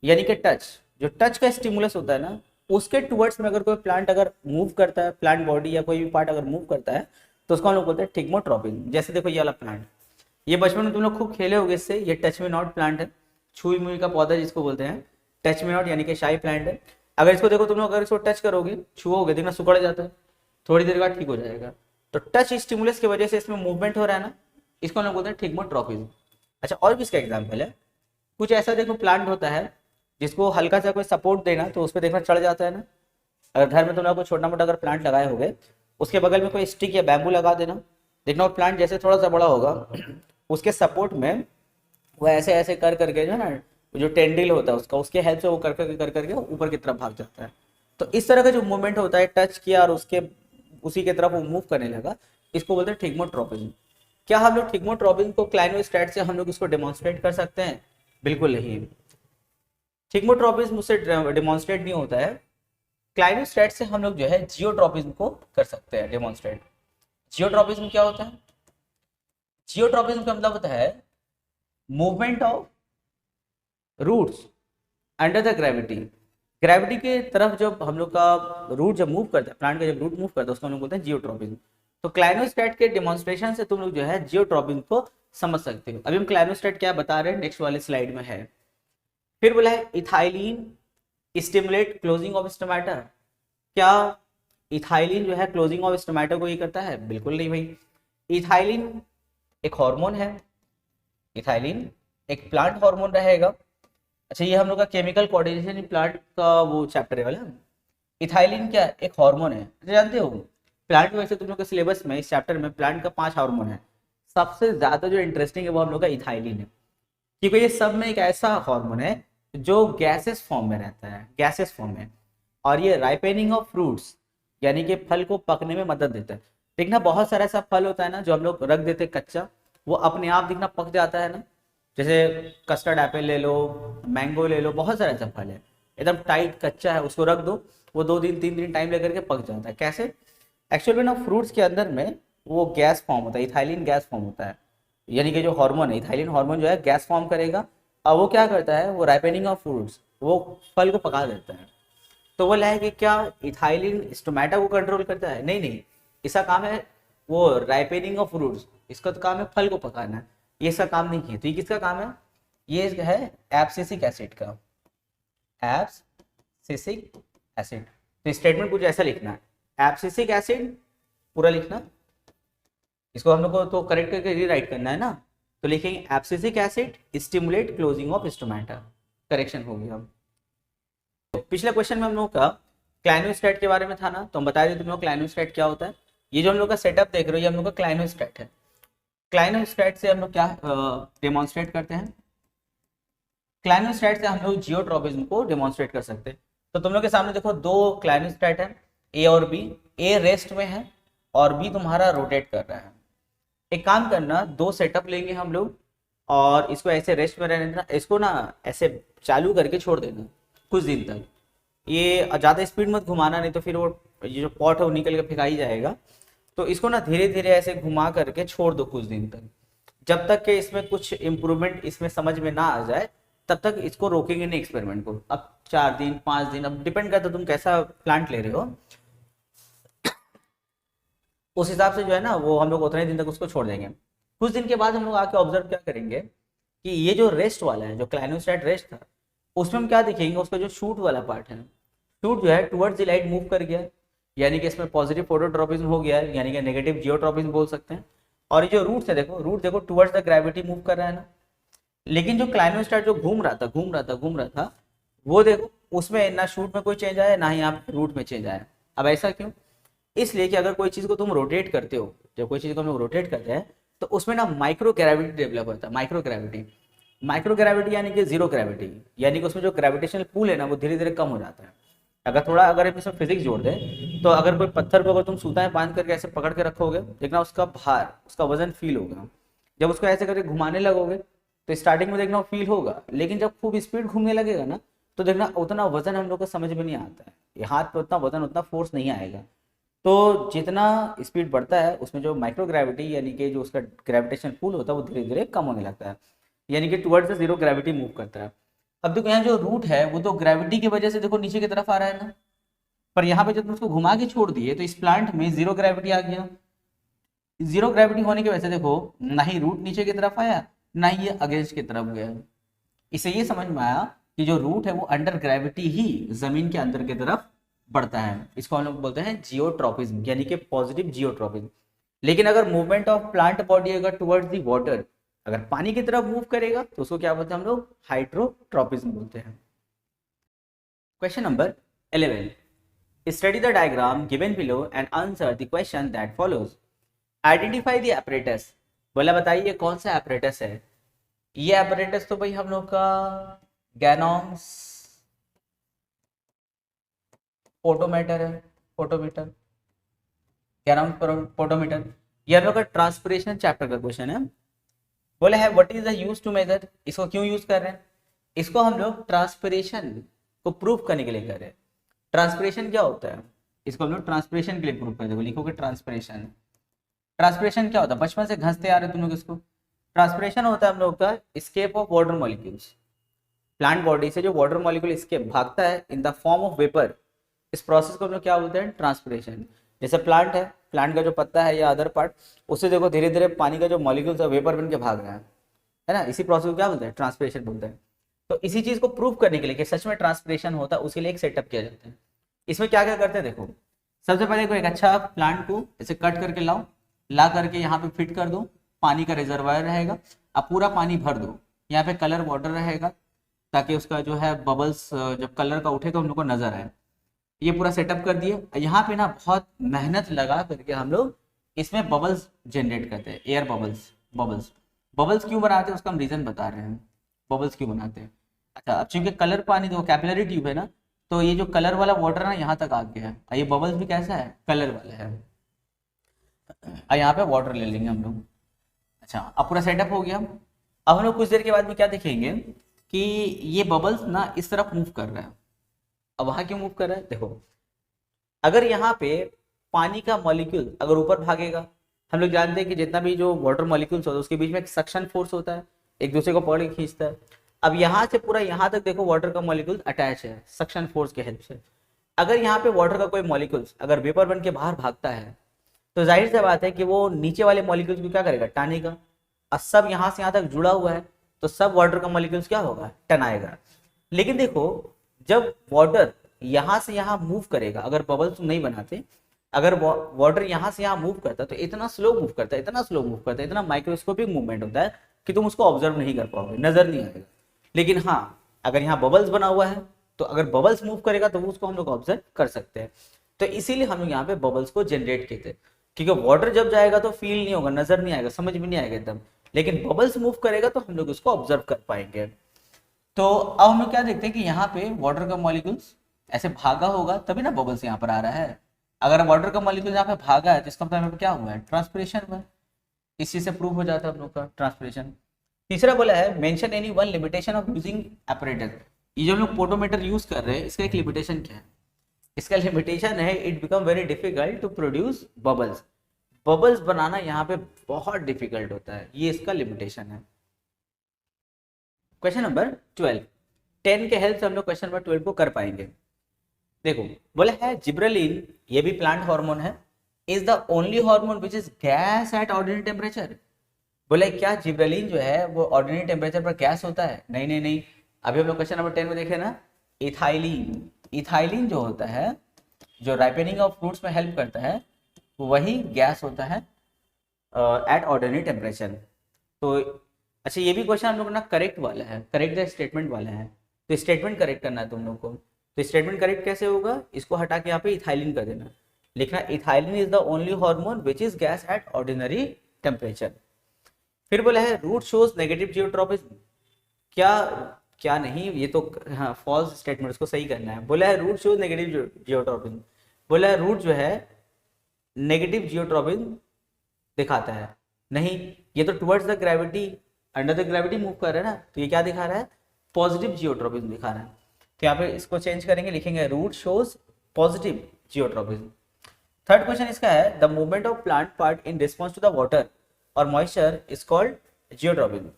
यानी कि टच, जो टच का स्टिमुलस होता है ना, उसके टुवर्ड्स में अगर कोई प्लांट अगर मूव करता है, प्लांट बॉडी या कोई भी पार्ट अगर मूव करता है तो उसको हम लोग बोलते हैं थिग्मोट्रॉपिज्म। जैसे देखो ये वाला प्लांट, ये बचपन में तुम लोग खूब खेले होगे इससे, ये टच मी नॉट प्लांट है, छुई मुई का पौधा जिसको बोलते हैं, टच मी नॉट यानी कि शाई प्लांट है। अगर इसको देखो तुम लोग अगर इसको टच करोगे, छुओगे, देखना सुखड़ जाता है, थोड़ी देर बाद ठीक हो जाएगा। तो टच स्टिमुलस की वजह से इसमें मूवमेंट हो रहा है ना, इसको हम लोग बोलते हैं थिग्मोट्रॉपिज्म। अच्छा, और भी इसका एग्जाम्पल है, कुछ ऐसा देखो प्लांट होता है जिसको हल्का सा कोई सपोर्ट देना तो उस पर देखना चढ़ जाता है ना। अगर घर में तुम लोग कोई छोटा मोटा अगर प्लांट लगाए होगे, उसके बगल में कोई स्टिक या बैम्बू लगा देना, देखना वो प्लांट जैसे थोड़ा सा बड़ा होगा, उसके सपोर्ट में वो ऐसे ऐसे कर करके जो है ना, जो टेंडिल होता है उसका, उसके हेल्प से वो कर करके ऊपर की तरफ भाग जाता है। तो इस तरह का जो मूवमेंट होता है, टच किया और उसके उसी की तरफ वो मूव करने लगा, इसको बोलते हैं थिग्मोट्रॉपिज्म। क्या हम लोग थिग्मोट्रॉपिज्म को क्लाइनोस्टैट से हम लोग इसको डेमोन्स्ट्रेट कर सकते हैं? बिल्कुल नहीं, थिग्मोट्रॉपिज्म उससे डेमोन्स्ट्रेट नहीं होता है। क्लाइनोस्टैट से हम लोग जो है जियोट्रॉपिज्म को कर सकते हैं डेमोन्स्ट्रेट। जियोट्रॉपिज्म क्या होता है? जियोट्रॉपिज्म का मतलब होता है movement of roots under the gravity. Gravity के तरफ जब हम लोग का रूट जब मूव करता है, प्लांट का जब रूट मूव करता है, उसको हम लोग बोलते हैं जियोट्रॉपिज्म। तो क्लाइनोस्टैट के डेमोन्स्ट्रेशन से तुम लोग जो है जियोट्रॉपिज्म को समझ सकते हो। अभी हम क्लाइनोस्टैट क्या बता रहे हैं, नेक्स्ट वाले स्लाइड में है। फिर बोला है ethylene stimulate closing of stomata. क्या इथाइलिन जो है क्लोजिंग ऑफ स्टोमेटा को ये करता है? बिल्कुल नहीं भाई। इथाइलिन एक हार्मोन है, इथाइलिन एक प्लांट हार्मोन रहेगा। अच्छा, ये हम लोग का केमिकल कोऑर्डिनेशन प्लांट का वो चैप्टर है वाला। इथाइलिन क्या एक हार्मोन है, जानते हो प्लांट में? वैसे तुम लोग के सिलेबस में इस चैप्टर में प्लांट का 5 हार्मोन है, सबसे ज्यादा जो इंटरेस्टिंग है वो हम लोग का इथाइलिन है, क्योंकि ये सब में एक ऐसा हार्मोन है जो गैसेस फॉर्म में रहता है, गैसेस फॉर्म में, और ये राइपेनिंग ऑफ फ्रूट्स यानी कि फल को पकने में मदद देता है। देखना बहुत सारा ऐसा फल होता है ना जो हम लोग रख देते कच्चा, वो अपने आप दिखना पक जाता है ना, जैसे कस्टर्ड एप्पल ले लो, मैंगो ले लो, बहुत सारा ऐसा फल है एकदम टाइट कच्चा है, उसको रख दो, वो 2 दिन 3 दिन टाइम लेकर के पक जाता है। कैसे? एक्चुअल में ना फ्रूट्स के अंदर में वो गैस फॉर्म होता है, इथाइलिन गैस फॉर्म होता है, यानी कि जो हार्मोन है इथाइलिन हार्मोन जो है गैस फॉर्म करेगा, और वो क्या करता है, वो राइपेनिंग ऑफ फ्रूट्स, वो फल को पका देता है। तो वो है कि क्या इथाइलिन स्टोमेटा को कंट्रोल करता है? नहीं नहीं, इसका काम है वो राइपेनिंग ऑफ फ्रूट्स, इसका तो काम है फल को पकाना, ये इसका काम नहीं है। तो ये किसका काम है? ये है एब्सिसिक एसिड का, एब्सिसिक एसिड। तो स्टेटमेंट कुछ ऐसा लिखना है, एब्सिसिक एसिड पूरा लिखना, इसको हम लोग को तो करेक्ट करके रीराइट करना है ना, तो लिखेंगे abscisic acid stimulate closing of stomata, correction हो गया। तो पिछले क्वेश्चन में हम लोग का क्लाइनोस्टेट के बारे में था ना, तो हम बता रहे तुम लोग क्लाइनोस्टेट क्या होता है। ये जो हम लोग का सेटअप देख रहे हो ये हम लोग का क्लाइनोस्टेट है। क्लाइनोस्टेट से हम लोग क्या डेमोन्स्ट्रेट करते हैं, क्लाइनोस्टेट से हम लोग जियोट्रॉपिज्म को डेमोन्स्ट्रेट कर सकते हैं। तो तुम लोग के सामने देखो दो क्लाइनोस्टेट है, ए और बी। ए रेस्ट में है और बी तुम्हारा रोटेट कर रहा है। एक काम करना, दो सेटअप लेंगे हम लोग और इसको ऐसे रेस्ट में रहने देना, इसको ना ऐसे चालू करके छोड़ देना कुछ दिन तक। ये ज़्यादा स्पीड मत घुमाना, नहीं तो फिर वो ये जो पॉट है वो निकल के फेंका ही जाएगा। तो इसको ना धीरे धीरे ऐसे घुमा करके छोड़ दो कुछ दिन तक, जब तक कि इसमें कुछ इम्प्रूवमेंट इसमें समझ में ना आ जाए तब तक इसको रोकेंगे नहीं एक्सपेरिमेंट को। अब 4 दिन 5 दिन, अब डिपेंड करता है तुम कैसा प्लांट ले रहे हो, उस हिसाब से जो है ना वो हम लोग उतने दिन तक उसको छोड़ देंगे। कुछ दिन के बाद हम लोग आके ऑब्जर्व क्या करेंगे कि ये जो रेस्ट वाला है, जो क्लाइनोस्टेट रेस्ट था, उसमें हम क्या देखेंगे, उसका जो शूट वाला पार्ट है, शूट जो है टुवर्ड्स द लाइट मूव कर गया, यानी कि इसमें पॉजिटिव फोटोट्रॉपिज्म हो गया है, यानी कि नेगेटिव जियोट्रॉपिज्म बोल सकते हैं। और ये जो रूट है देखो, रूट देखो टुवर्ड्स द ग्रेविटी मूव कर रहा है ना। लेकिन जो क्लाइनोस्टेट जो घूम रहा था वो देखो, उसमें ना शूट में कोई चेंज आया ना ही यहाँ रूट में चेंज आया। अब ऐसा क्यों? इसलिए कि अगर कोई चीज़ को तुम रोटेट करते हो, जब कोई चीज़ को हम लोग रोटेट करते हैं तो उसमें ना माइक्रो ग्रेविटी डेवलप होता है। माइक्रो ग्रेविटी यानी कि जीरो ग्रेविटी, यानी कि उसमें जो ग्रेविटेशनल पुल है ना वो धीरे धीरे कम हो जाता है। अगर हम इसमें फिजिक्स जोड़ दें तो अगर कोई पत्थर को अगर तुम सूताएं बांध करके ऐसे पकड़ के रखोगे, देखना उसका भार, उसका वजन फील होगा। जब उसको ऐसे करके घुमाने लगोगे तो स्टार्टिंग में देखना फील होगा, लेकिन जब खूब स्पीड घूमने लगेगा ना तो देखना उतना वजन हम लोग को समझ में नहीं आता है, ये हाथ पे उतना वजन उतना फोर्स नहीं आएगा। तो जितना स्पीड बढ़ता है उसमें जो माइक्रो ग्रेविटी यानी कि जो उसका ग्रेविटेशन पुल होता है वो धीरे धीरे कम होने लगता है, यानी कि towards the zero gravity move करता है। अब देखो यहाँ जो रूट है वो तो ग्रेविटी की वजह से देखो नीचे की तरफ आ रहा है ना, पर यहाँ पे जब तुम उसको घुमा के छोड़ दिए तो इस प्लांट में जीरो ग्रेविटी आ गया। जीरो ग्रेविटी होने की वजह से देखो ना ही रूट नीचे की तरफ आया ना ही ये अगेंस्ट की तरफ गया। इससे ये समझ में आया कि जो रूट है वो अंडर ग्रेविटी ही जमीन के अंदर की तरफ बढ़ता है। इसको हम लोग बोलते हैं जियोट्रॉपिज्म, यानी कि पॉजिटिव जियोट्रॉपिज्म। लेकिन अगर मूवमेंट ऑफ प्लांट बॉडी अगर टुवर्ड्स द वाटर, अगर पानी की तरफ मूव करेगा तो उसको क्या बोलते हैं हम लोग? हाइड्रोट्रॉपिज्म बोलते हैं। Question number 11, study the diagram given below and answer the question that follows. Identify the apparatus। बोला बताइए कौन सा apparatus है। ये apparatus तो भाई हम लोग का गैनॉन्स फोटोमीटर है, फोटोमीटर, गैनॉन्स फोटोमीटर। ये हम लोग का ट्रांसपिरेशन चैप्टर का क्वेश्चन है। बोले है what is the use to measure, इसको क्यों यूज कर रहे हैं? इसको हम लोग ट्रांसपिरेशन को प्रूव करने के लिए कर रहे हैं। ट्रांसपिरेशन क्या होता है? इसको हम लोग ट्रांसपिरेशन के लिए प्रूव कर देंगे। लिखोगे ट्रांसपिरेशन। ट्रांसपिरेशन क्या होता है? बचपन से घंसते आ रहे तुम लोग इसको। ट्रांसपिरेशन होता है हम लोग का escape of water molecules. Plant body से जो वाटर मॉलिक्यूल एस्केप भागता है in the form of vapour, इस प्रोसेस को हम लोग क्या बोलते हैं? ट्रांसपिरेशन। जैसे प्लांट है, प्लांट का जो पत्ता है या अदर पार्ट, उससे देखो धीरे धीरे पानी का जो मॉलिक्यूल्स है वेपर बन के भाग रहा है ना, इसी प्रोसेस को क्या बोलते हैं? ट्रांसपिरेशन बोलते हैं। तो इसी चीज को प्रूव करने के लिए कि सच में ट्रांसपिरेशन होता है, उसके लिए एक सेटअप किया जाता है। इसमें क्या क्या करते हैं देखो, सबसे पहले कोई एक अच्छा प्लांट को ऐसे कट करके लाओ, ला करके यहाँ पे फिट कर दो, पानी का रिजर्वायर रहेगा, अब पूरा पानी भर दो, यहाँ पे कलर वाटर रहेगा ताकि उसका जो है बबल्स जब कलर का उठेगा हम लोग को नजर आए। ये पूरा सेटअप कर दिए। यहाँ पे ना बहुत मेहनत लगा करके हम लोग इसमें बबल्स जनरेट करते हैं, एयर बबल्स। बबल्स क्यों बनाते हैं उसका हम रीजन बता रहे हैं, बबल्स क्यों बनाते हैं। अच्छा, अब चूंकि कलर पानी जो कैपिलरी ट्यूब है ना, तो ये जो कलर वाला वाटर ना यहाँ तक आ गया है, ये बबल्स भी कैसा है? कलर वाला है। यहाँ पे वाटर ले लेंगे हम लोग। अच्छा, अब पूरा सेटअप हो गया। अब हम लोग कुछ देर के बाद में क्या देखेंगे कि ये बबल्स ना इस तरफ मूव कर रहा है। अब वहां क्यों मूव कर रहा है देखो, अगर यहाँ पे पानी का मॉलिक्यूल अगर ऊपर भागेगा, हम लोग जानते हैं कि जितना भी जो वाटर मॉलिक्यूल्स होता है उसके बीच में एक सक्शन फोर्स होता है, एक दूसरे को पकड़ के खींचता है। अब यहाँ से पूरा यहाँ तक देखो वाटर का मॉलिक्यूल अटैच है सक्शन फोर्स के हेल्प से। अगर यहाँ पे वाटर का कोई मॉलिक्यूल्स अगर वेपर बन के बाहर भागता है तो जाहिर सी बात है कि वो नीचे वाले मॉलिक्यूल्स को क्या करेगा? टानेगा। और सब यहाँ से यहाँ तक जुड़ा हुआ है तो सब वाटर का मॉलिक्यूल्स क्या होगा? टनाएगा। लेकिन देखो जब वाटर यहाँ से यहाँ मूव करेगा, अगर बबल्स तुम नहीं बनाते, अगर वाटर यहाँ से यहाँ मूव करता है तो इतना स्लो मूव करता है, इतना माइक्रोस्कोपिक मूवमेंट होता है कि तुम उसको ऑब्जर्व नहीं कर पाओगे, नजर नहीं आएगा। लेकिन हाँ, अगर यहाँ बबल्स बना हुआ है तो अगर बबल्स मूव करेगा तो उसको हम लोग ऑब्जर्व कर सकते हैं। तो इसीलिए हम लोग यहाँ पे बबल्स को जनरेट किए थे, क्योंकि वाटर जब जाएगा तो फील नहीं होगा, नजर नहीं आएगा, समझ में नहीं आएगा एकदम, लेकिन बबल्स मूव करेगा तो हम लोग उसको ऑब्जर्व कर पाएंगे। तो अब हम लोग क्या देखते हैं कि यहाँ पे वाटर का मॉलिक्यूल्स ऐसे भागा होगा तभी ना बबल्स यहाँ पर आ रहा है। अगर वाटर का मॉलिक्यूल यहाँ पे भागा है तो इसका मतलब यहाँ पे क्या हुआ है, ट्रांसपिरेशन हुआ है। इस चीज से प्रूव हो जाता है हम लोग का ट्रांसपिरेशन। तीसरा बोला है mention any one limitation of using एपरेटर। ये जो हम लोग पोटोमीटर यूज कर रहे हैं इसका एक लिमिटेशन क्या है, इसका लिमिटेशन है it become very difficult to produce bubbles. Bubbles बनाना यहाँ पे बहुत डिफिकल्ट होता है, ये इसका लिमिटेशन है। क्वेश्चन नंबर 12, 10 के हेल्प से हम लोग क्वेश्चन नंबर 12 को कर पाएंगे। देखो बोला है जिब्रेलिन, ये भी प्लांट हार्मोन है, is the only hormone which is gas at ordinary temperature. बोले क्या जिब्रेलिन जो है वो ऑर्डिनरी टेम्परेचर पर गैस होता है? नहीं नहीं नहीं, अभी हम लोग क्वेश्चन नंबर 10 में देखे ना, इथाइलिन। इथाइलिन जो होता है जो राइपनिंग ऑफ फ्रूट्स में हेल्प करता है वही गैस होता है एट ऑर्डिनरी टेम्परेचर। तो अच्छा ये भी क्वेश्चन हम लोग ना करेक्ट वाला है, करेक्ट द स्टेटमेंट वाला है, तो स्टेटमेंट करेक्ट करना है तुम लोग को। तो स्टेटमेंट करेक्ट कैसे होगा, इसको हटा के यहाँ पे इथाइलिन कर देना, लिखना ethylene is the only hormone which is gas at ordinary temperature. फिर बोला है रूट शोज नेगेटिव जियोट्रॉपिज्म। क्या क्या नहीं, ये तो हाँ फॉल्स स्टेटमेंट, उसको सही करना है। बोला है रूट शोज नेगेटिव जियोट्रॉपिज्म, बोला है रूट जो है नेगेटिव जियोट्रॉपिज्म दिखाता है। नहीं, ये तो towards the gravity, under the gravity move कर रहा है ना, तो ये क्या दिखा रहा है, पॉजिटिव जियोट्रॉपिज्म दिखा रहा है। तो यहाँ पे इसको चेंज करेंगे, लिखेंगे root shows positive geotropism. Third question इसका है the movement of plant part in response to the water और मॉइस्चर इज कॉल्ड जियोट्रॉपिज्म।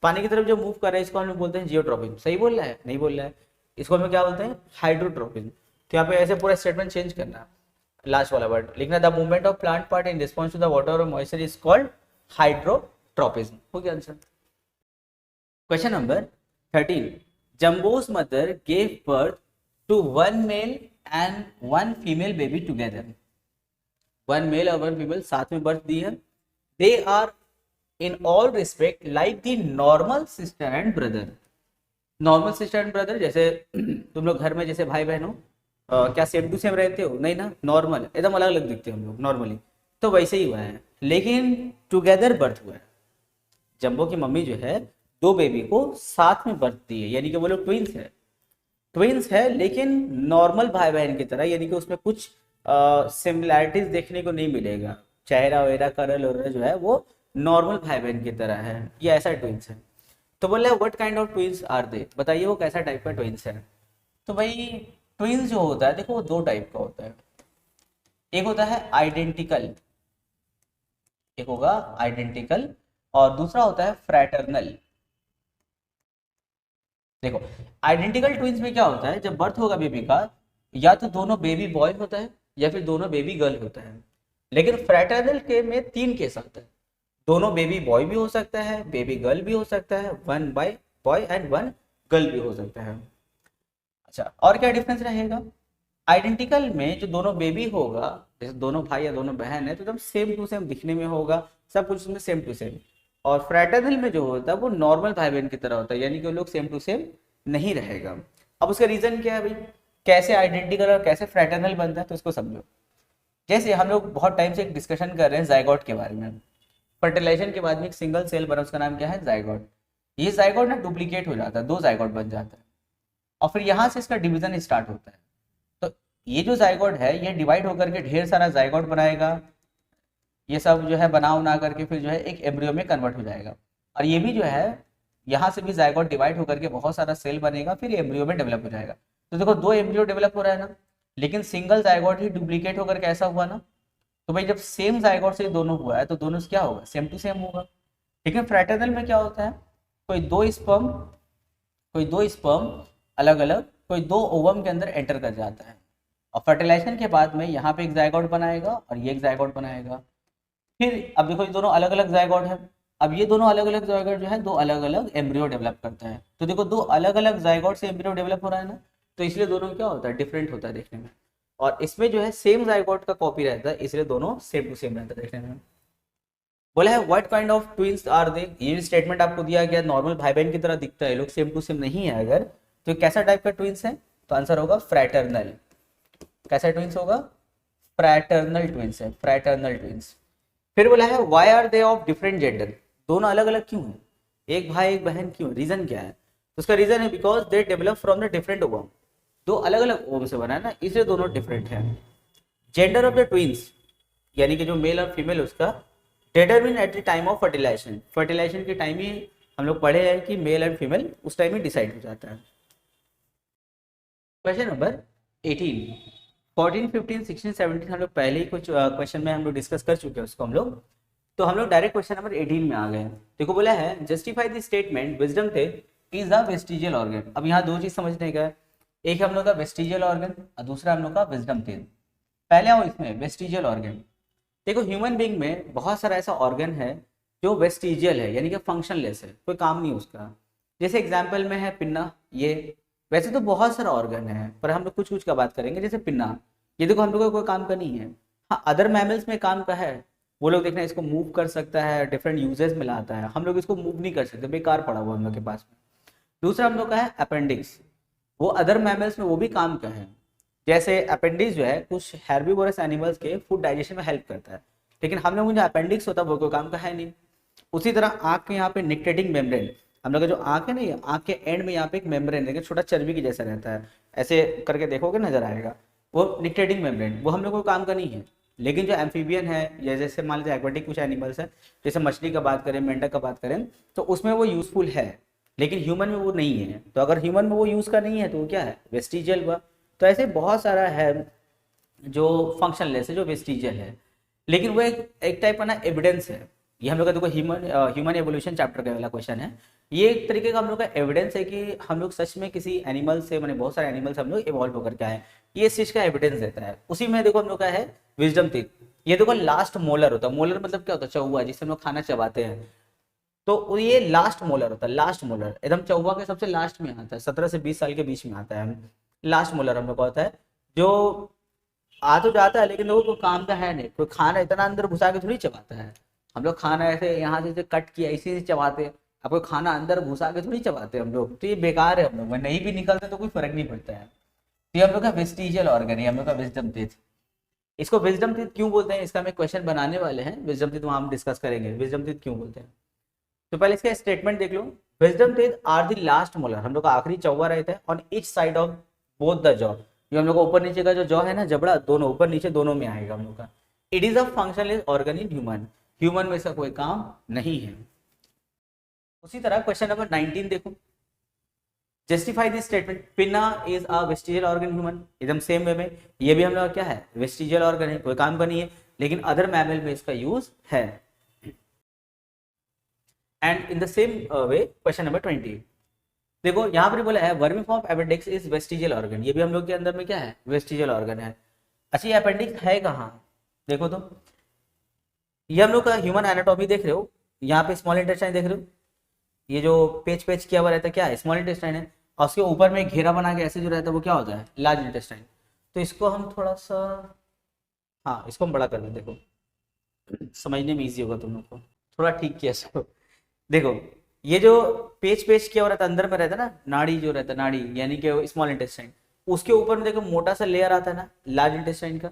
पानी की तरफ जो मूव कर रहा है इसको हम लोग बोलते हैं जियोट्रॉपिज्म। सही बोल रहा है? नहीं बोल रहा है, इसको हम लोग क्या बोलते हैं, हाइड्रोट्रॉपिज्म। तो यहाँ पे ऐसे पूरा स्टेटमेंट चेंज करना है, लास्ट वाला वर्ड लिखना the movement of plant part in response to the water और मॉइस्चर इज कॉल्ड हाइड्रोट्रॉपिज्म। हो गया answer. Question number 13, Jumbo's mother gave birth to one male and one female baby together. One male और one female साथ में birth दी है। They are in all respect like the normal sister and brother. Normal sister and brother जैसे तुम लोग घर में जैसे भाई बहन हो, क्या सेम टू सेम रहते हो? नहीं ना, नॉर्मल एकदम अलग अलग दिखते हो हम लोग नॉर्मली, तो वैसे ही हुआ है, लेकिन टुगेदर बर्थ हुआ है। जंबो की मम्मी जो है दो बेबी को साथ में बर्थ दी है, यानी कि वो लोग ट्विंस है, ट्विंस है, लेकिन नॉर्मल भाई बहन की तरह, यानी कि उसमें कुछ सिमिलैरिटीज देखने को नहीं मिलेगा, चेहरा वेरा कलर वगैरह जो है वो नॉर्मल भाई बहन की तरह है, ये ऐसा ट्विंस है। तो बोल रहा है what kind of twins are they, बताइए वो कैसा टाइप का ट्विंस है। तो भाई ट्विंस जो होता है देखो वो दो टाइप का होता है, एक होता है आइडेंटिकल, एक होगा आइडेंटिकल और दूसरा होता है फ्रैटर्नल। देखो आइडेंटिकल ट्विंस में क्या होता है, जब बर्थ होगा बेबी का, या तो दोनों बेबी बॉय होता है या फिर दोनों बेबी गर्ल होता है। लेकिन फ्रैटर्नल के में 3 केस आता है, दोनों बेबी बॉय भी हो सकता है, बेबी गर्ल भी हो सकता है, one by boy and one girl भी हो सकता है। अच्छा और क्या डिफरेंस रहेगा, आइडेंटिकल में जो दोनों बेबी होगा, जैसे दोनों भाई या दोनों बहन है तो एकदम सेम टू सेम दिखने में होगा, सब कुछ उसमें सेम टू सेम। और फ्रैटर्नल में जो होता है वो नॉर्मल भाई बहन की तरह होता है, यानी कि वो लोग सेम टू सेम नहीं रहेगा। अब उसका रीजन क्या है भाई, कैसे आइडेंटिकल और कैसे फ्रैटर्नल बनता है, तो इसको समझो। जैसे हम लोग बहुत टाइम से एक डिस्कशन कर रहे हैं जाइगोट के बारे में, फर्टिलाइजेशन के बाद में एक सिंगल सेल बना, उसका नाम क्या है, जाइगोट। ये जाइगोट ना डुप्लीकेट हो जाता है, 2 जाइगोट बन जाता है और फिर यहाँ से इसका डिवीजन स्टार्ट होता है। तो ये जो जाइगोट है ये डिवाइड होकर के ढेर सारा जाइगोट बनाएगा, ये सब जो है बना उना करके फिर जो है एक एम्ब्रियो में कन्वर्ट हो जाएगा। और ये भी जो है यहाँ से भी जाइगोट डिवाइड होकर के बहुत सारा सेल बनेगा, फिर एम्ब्रियो में डेवलप हो जाएगा। तो देखो 2 एम्ब्रियो डेवलप हो रहा है ना, लेकिन सिंगल जाइगोट ही डुप्लीकेट होकर के ऐसा हुआ ना, तो भाई जब सेम जाइगोट से दोनों हुआ है तो दोनों से क्या होगा, सेम टू सेम होगा। लेकिन फ्रैटर्नल में क्या होता है, कोई दो स्पर्म अलग अलग कोई 2 ओवम के अंदर एंटर कर जाता है और फर्टिलाइजेशन के बाद में यहाँ पे एक जाइगोट बनाएगा और ये एक जाइगोट बनाएगा। फिर अब देखो ये दोनों अलग अलग जाइगोट है, अब ये दोनों अलग अलग जाइगोट जो है 2 अलग अलग एम्ब्रियो डेवलप करता है। तो देखो 2 अलग अलग जाइगोट से एम्ब्रियो डेवलप हो रहा है ना, तो इसलिए दोनों क्या होता है, डिफरेंट होता है देखने में। और इसमें जो है सेम जाइगोट का कॉपी रहता है, इसलिए दोनों सेम टू सेम रहता है देखने में। बोला है what kind of twins are they, ये स्टेटमेंट आपको दिया गया, नॉर्मल भाई बहन की तरह दिखता है लोग, सेम टू सेम नहीं है अगर, तो कैसा टाइप का ट्विंस है, तो आंसर होगा फ्रैटर्नल। कैसा ट्विंस होगा? फ्रैटर्नल ट्विंस है, फ्रैटर्नल ट्विंस। फिर बोला है why are they of different gender, दोनों अलग अलग क्यों हैं, एक भाई एक बहन क्यों, रीजन क्या है? तो उसका रीजन है because they develop from the different ovum, दो अलग अलग ओवम से बना है ना, इसलिए दोनों डिफरेंट है। जेंडर ऑफ द ट्विंस यानी कि जो मेल और फीमेल उसका determine at the time of fertilization, fertilization के टाइम ही हम लोग पढ़े हैं कि मेल एंड फीमेल उस टाइम ही डिसाइड हो जाता है। क्वेश्चन नंबर 18, 14, 15, 16, 17 हम लोग पहले ही कुछ क्वेश्चन में हम लोग डिस्कस कर चुके हैं उसको हम लोग, तो हम लोग डायरेक्ट क्वेश्चन नंबर 18 में आ गए। देखो बोला है justify the statement wisdom teeth is a vestigial organ. अब यहाँ दो चीज समझने का है, एक हम लोग का वेस्टिजियल ऑर्गन और दूसरा हम लोग का विजडम टीथ। पहले आओ इसमें वेस्टिजियल ऑर्गन। देखो ह्यूमन बीइंग में बहुत सारा ऐसा ऑर्गन है जो वेस्टिजियल है यानी कि फंक्शनलेस है, कोई काम नहीं उसका। जैसे एग्जाम्पल में है पिन्ना, ये वैसे तो बहुत सारा ऑर्गन है पर हम लोग कुछ कुछ का बात करेंगे। जैसे पिन्ना, ये देखो हम लोग का कोई काम का नहीं है। हाँ अदर मैमल्स में काम का है, वो लोग देखना इसको मूव कर सकता है, डिफरेंट यूजेस में लाता है, हम लोग इसको मूव नहीं कर सकते, बेकार पड़ा हुआ हम लोग के पास में। दूसरा हम लोग का है अपेंडिक्स, वो अदर मैमल्स में वो भी काम का है। जैसे अपेंडिक्स जो है कुछ हेर्बिवोरस एनिमल्स के फूड डाइजेशन में हेल्प करता है, लेकिन हम लोग में जो अपेंडिक्स होता है वो कोई काम का है नहीं। उसी तरह आँख के यहाँ पे निक्टेटिंग मेम्ब्रेन, हम लोग का जो आँख है ना, ये आँख के एंड में यहाँ पे एक मेम्ब्रेन देखिए छोटा चर्बी की जैसा रहता है, ऐसे करके देखोगे नजर आएगा, वो निक्टेटिंग मेम्ब्रेन, वो हम लोग को काम का नहीं है। लेकिन जो एम्फीबियन है या जैसे मान लीजिए एक्वेटिक कुछ एनिमल्स है, जैसे मछली का बात करें, मेंढक का बात करें, तो उसमें वो यूजफुल है, लेकिन ह्यूमन में वो नहीं है। तो अगर ह्यूमन में वो यूज का नहीं है तो वो क्या है? वेस्टिजियल हुआ। तो ऐसे बहुत सारा है जो फंक्शनलेस है, जो वेस्टिजियल है, लेकिन वो एक टाइप का ना एविडेंस है। ये हम लोग का देखो ह्यूमन एवोल्यूशन चैप्टर का वाला क्वेश्चन है, ये एक तरीके का हम लोग का एविडेंस है कि हम लोग सच में किसी एनिमल से, मैंने बहुत सारे एनिमल्स हम लोग इवॉल्व होकर के आए, ये इस चीज का एविडेंस देता है। उसी में देखो हम लोग का है विजडम टीथ, ये देखो लास्ट मोलर होता है। मोलर मतलब क्या होता है? चौवा, जिससे हम लोग खाना चबाते हैं, तो ये लास्ट मोलर होता है। लास्ट मोलर एकदम चौवा के सबसे लास्ट में आता है, 17 से 20 साल के बीच में आता है लास्ट मोलर हम लोग का होता है, जो आ तो जाता है लेकिन लोगों को काम का है नहीं। कोई खाना इतना अंदर घुसा के थोड़ी चबाता है, हम लोग खाना ऐसे यहाँ से कट किया इसी से चबाते हैं, अब कोई खाना अंदर घुसा के थोड़ी चबाते हम लोग, तो ये बेकार है। हम लोग में नहीं भी निकलते तो कोई फर्क नहीं पड़ता है। तो ये हम लोग का वेस्टिजियल ऑर्गन है, हम लोग का विजडम टीथ। इसको विजडम टीथ क्यों बोलते हैं, इसका हम एक क्वेश्चन बनाने वाले हैं, विजडम टीथ वहां हम डिस्कस करेंगे विजडम टीथ क्यों बोलते हैं। तो पहले इसका स्टेटमेंट देख लो, wisdom teeth are the last molar, हम लोग का आखिरी चौवा रहता है on each side of both the jaw. ये हम लोग का ऊपर नीचे का जो जॉ है ना, जबड़ा, दोनों ऊपर नीचे दोनों में आएगा हम लोग का। It is a functionless organ in human, human में इसका कोई काम नहीं है। उसी तरह क्वेश्चन नंबर 19 देखो, justify this statement pinna is a vestigial organ human. एकदम सेम वे में ये भी हम लोग क्या है? वेस्टिजियल ऑर्गन है, कोई काम का नहीं है, लेकिन अदर मैमल में इसका यूज है। And in the same way question number 20 देखो, यहाँ पर बोला है vermiform appendix is vestigial organ, ये भी हम लोग के अंदर में क्या है? वेस्टिजियल ऑर्गन है। अच्छा ये अपेंडिक्स है कहाँ? देखो तो ये हम लोग का ह्यूमन एनाटॉमी देख रहे हो, यहाँ पे स्मॉल इंटेस्टाइन देख रहे हो, ये जो पेच पेच किया हुआ रहता है क्या है? स्मॉल इंटेस्टाइन है, और उसके ऊपर में घेरा बना के ऐसे जो रहता है वो क्या होता है? Large intestine. तो इसको हम थोड़ा सा, हाँ इसको हम बड़ा कर दें, देखो समझने में ईजी होगा तुम लोग को, थोड़ा ठीक किया इसको। देखो ये जो पेच पेच किया हुआ रहता है अंदर में रहता है ना, नाड़ी जो रहता है, नाड़ी यानी कि स्मॉल इंटेस्टाइन, उसके ऊपर में देखो मोटा सा लेयर आता है ना लार्ज इंटेस्टाइन का।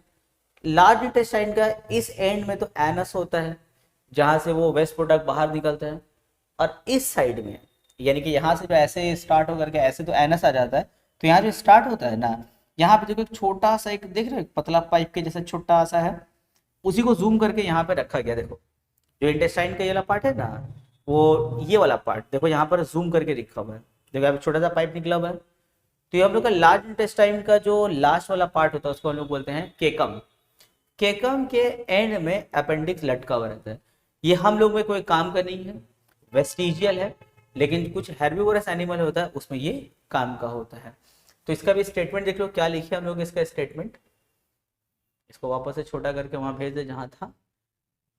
लार्ज इंटेस्टाइन का इस एंड में तो एनस होता है, जहां से वो वेस्ट प्रोडक्ट बाहर निकलता है, और इस साइड में यानी कि यहाँ से जो ऐसे स्टार्ट होकर के ऐसे तो एनस आ जाता है, तो यहाँ जो स्टार्ट होता है ना, यहाँ पे देखो एक छोटा सा एक देख रहे हो पतला पाइप के जैसा छोटा सा है, उसी को जूम करके यहाँ पे रखा गया। देखो जो इंटेस्टाइन का ये वाला पार्ट है ना, वो ये वाला पार्ट देखो यहाँ पर जूम करके रखा हुआ है, देखो यहाँ पे छोटा सा पाइप निकला हुआ है। तो ये हम लोग का लार्ज इंटेस्टाइन का जो लास्ट वाला पार्ट होता है उसको हम लोग बोलते हैं केकम। केकम के एंड में अपेंडिक्स लटका हुआ रहता है। ये हम लोग में कोई काम का नहीं है, वेस्टिजियल है, लेकिन कुछ हेर्बिवोरस एनिमल होता है उसमें ये काम का होता है। तो इसका भी स्टेटमेंट देख लो, क्या लिखे हम लोग इसका स्टेटमेंट, इसको वापस से छोटा करके वहां भेज दे जहां था।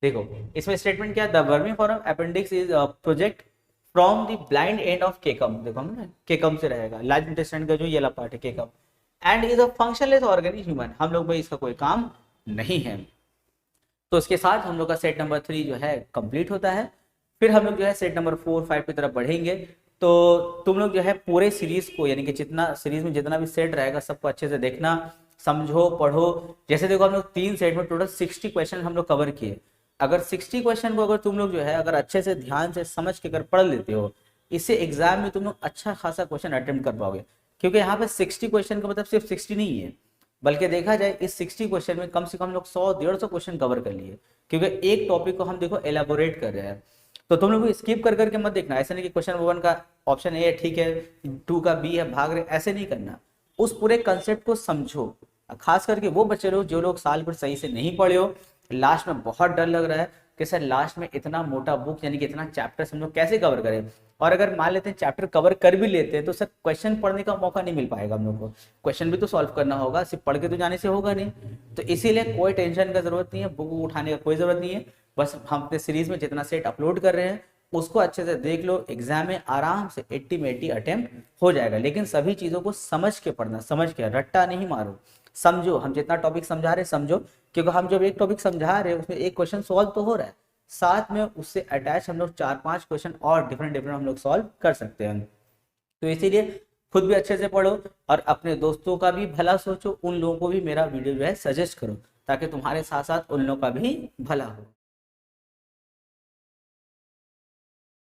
देखो इसमें स्टेटमेंट क्या है, the vermiform appendix is project from the blind end of केकम। देखो हम केकम से रहेगा, लार्ज इंटेस्टाइन का जो ये वाला पार्ट है caecum, and is a functionless organ in human, हम लोग में इसका कोई काम नहीं है। तो इसके साथ हम लोग का सेट नंबर 3 जो है कंप्लीट होता है। फिर हम लोग जो है सेट नंबर 4, 5 की तरफ बढ़ेंगे। तो तुम लोग जो है पूरे सीरीज को, यानी कि जितना सीरीज में जितना भी सेट रहेगा सबको अच्छे से देखना, समझो, पढ़ो। जैसे देखो हम लोग 3 सेट में टोटल 60 क्वेश्चन हम लोग कवर किए। अगर 60 क्वेश्चन को अगर तुम लोग जो है अगर अच्छे से ध्यान से समझ के अगर पढ़ लेते हो, इससे एग्जाम में तुम लोग अच्छा खासा क्वेश्चन अटेम्प्ट कर पाओगे। क्योंकि यहाँ पे 60 क्वेश्चन का मतलब सिर्फ 60 नहीं है, बल्कि देखा जाए इस 60 क्वेश्चन में कम से कम हम लोग 100-150 क्वेश्चन कवर कर लिए। क्योंकि एक टॉपिक को हम देखो एलाबोरेट कर रहे हैं। तो तुम लोग स्किप कर करके मत देखना, ऐसा नहीं कि क्वेश्चन 1 का ऑप्शन ए है ठीक है, 2 का बी है भाग रहे, ऐसे नहीं करना। उस पूरे कंसेप्ट को समझो। खास करके वो बच्चे लोग जो लोग साल भर सही से नहीं पढ़े हो, लास्ट में बहुत डर लग रहा है कि सर लास्ट में इतना मोटा बुक यानी कि इतना चैप्टर हम लोग कैसे कवर करें। और अगर मान लेते हैं चैप्टर कवर कर भी लेते हैं तो सर क्वेश्चन पढ़ने का मौका नहीं मिल पाएगा हम लोग को, क्वेश्चन भी तो सॉल्व करना होगा, सिर्फ पढ़ के तो जाने से होगा नहीं। तो इसीलिए कोई टेंशन का जरूरत नहीं है, बुक उठाने का कोई जरूरत नहीं है। बस हम अपने सीरीज में जितना सेट अपलोड कर रहे हैं उसको अच्छे से देख लो, एग्जाम में आराम से 80 में 80 अटेम्प्ट हो जाएगा। लेकिन सभी चीजों को समझ के पढ़ना, समझ के, रट्टा नहीं मारो, समझो। हम जितना टॉपिक समझा रहे हैं समझो, क्योंकि हम जब एक टॉपिक समझा रहे हैं उसमें एक क्वेश्चन सॉल्व तो हो रहा है, साथ में उससे अटैच हम लोग 4-5 क्वेश्चन और डिफरेंट डिफरेंट हम लोग सॉल्व कर सकते हैं। तो इसीलिए खुद भी अच्छे से पढ़ो और अपने दोस्तों का भी भला सोचो, उन लोगों को भी मेरा वीडियो जो है सजेस्ट करो, ताकि तुम्हारे साथ साथ उन लोगों का भी भला हो।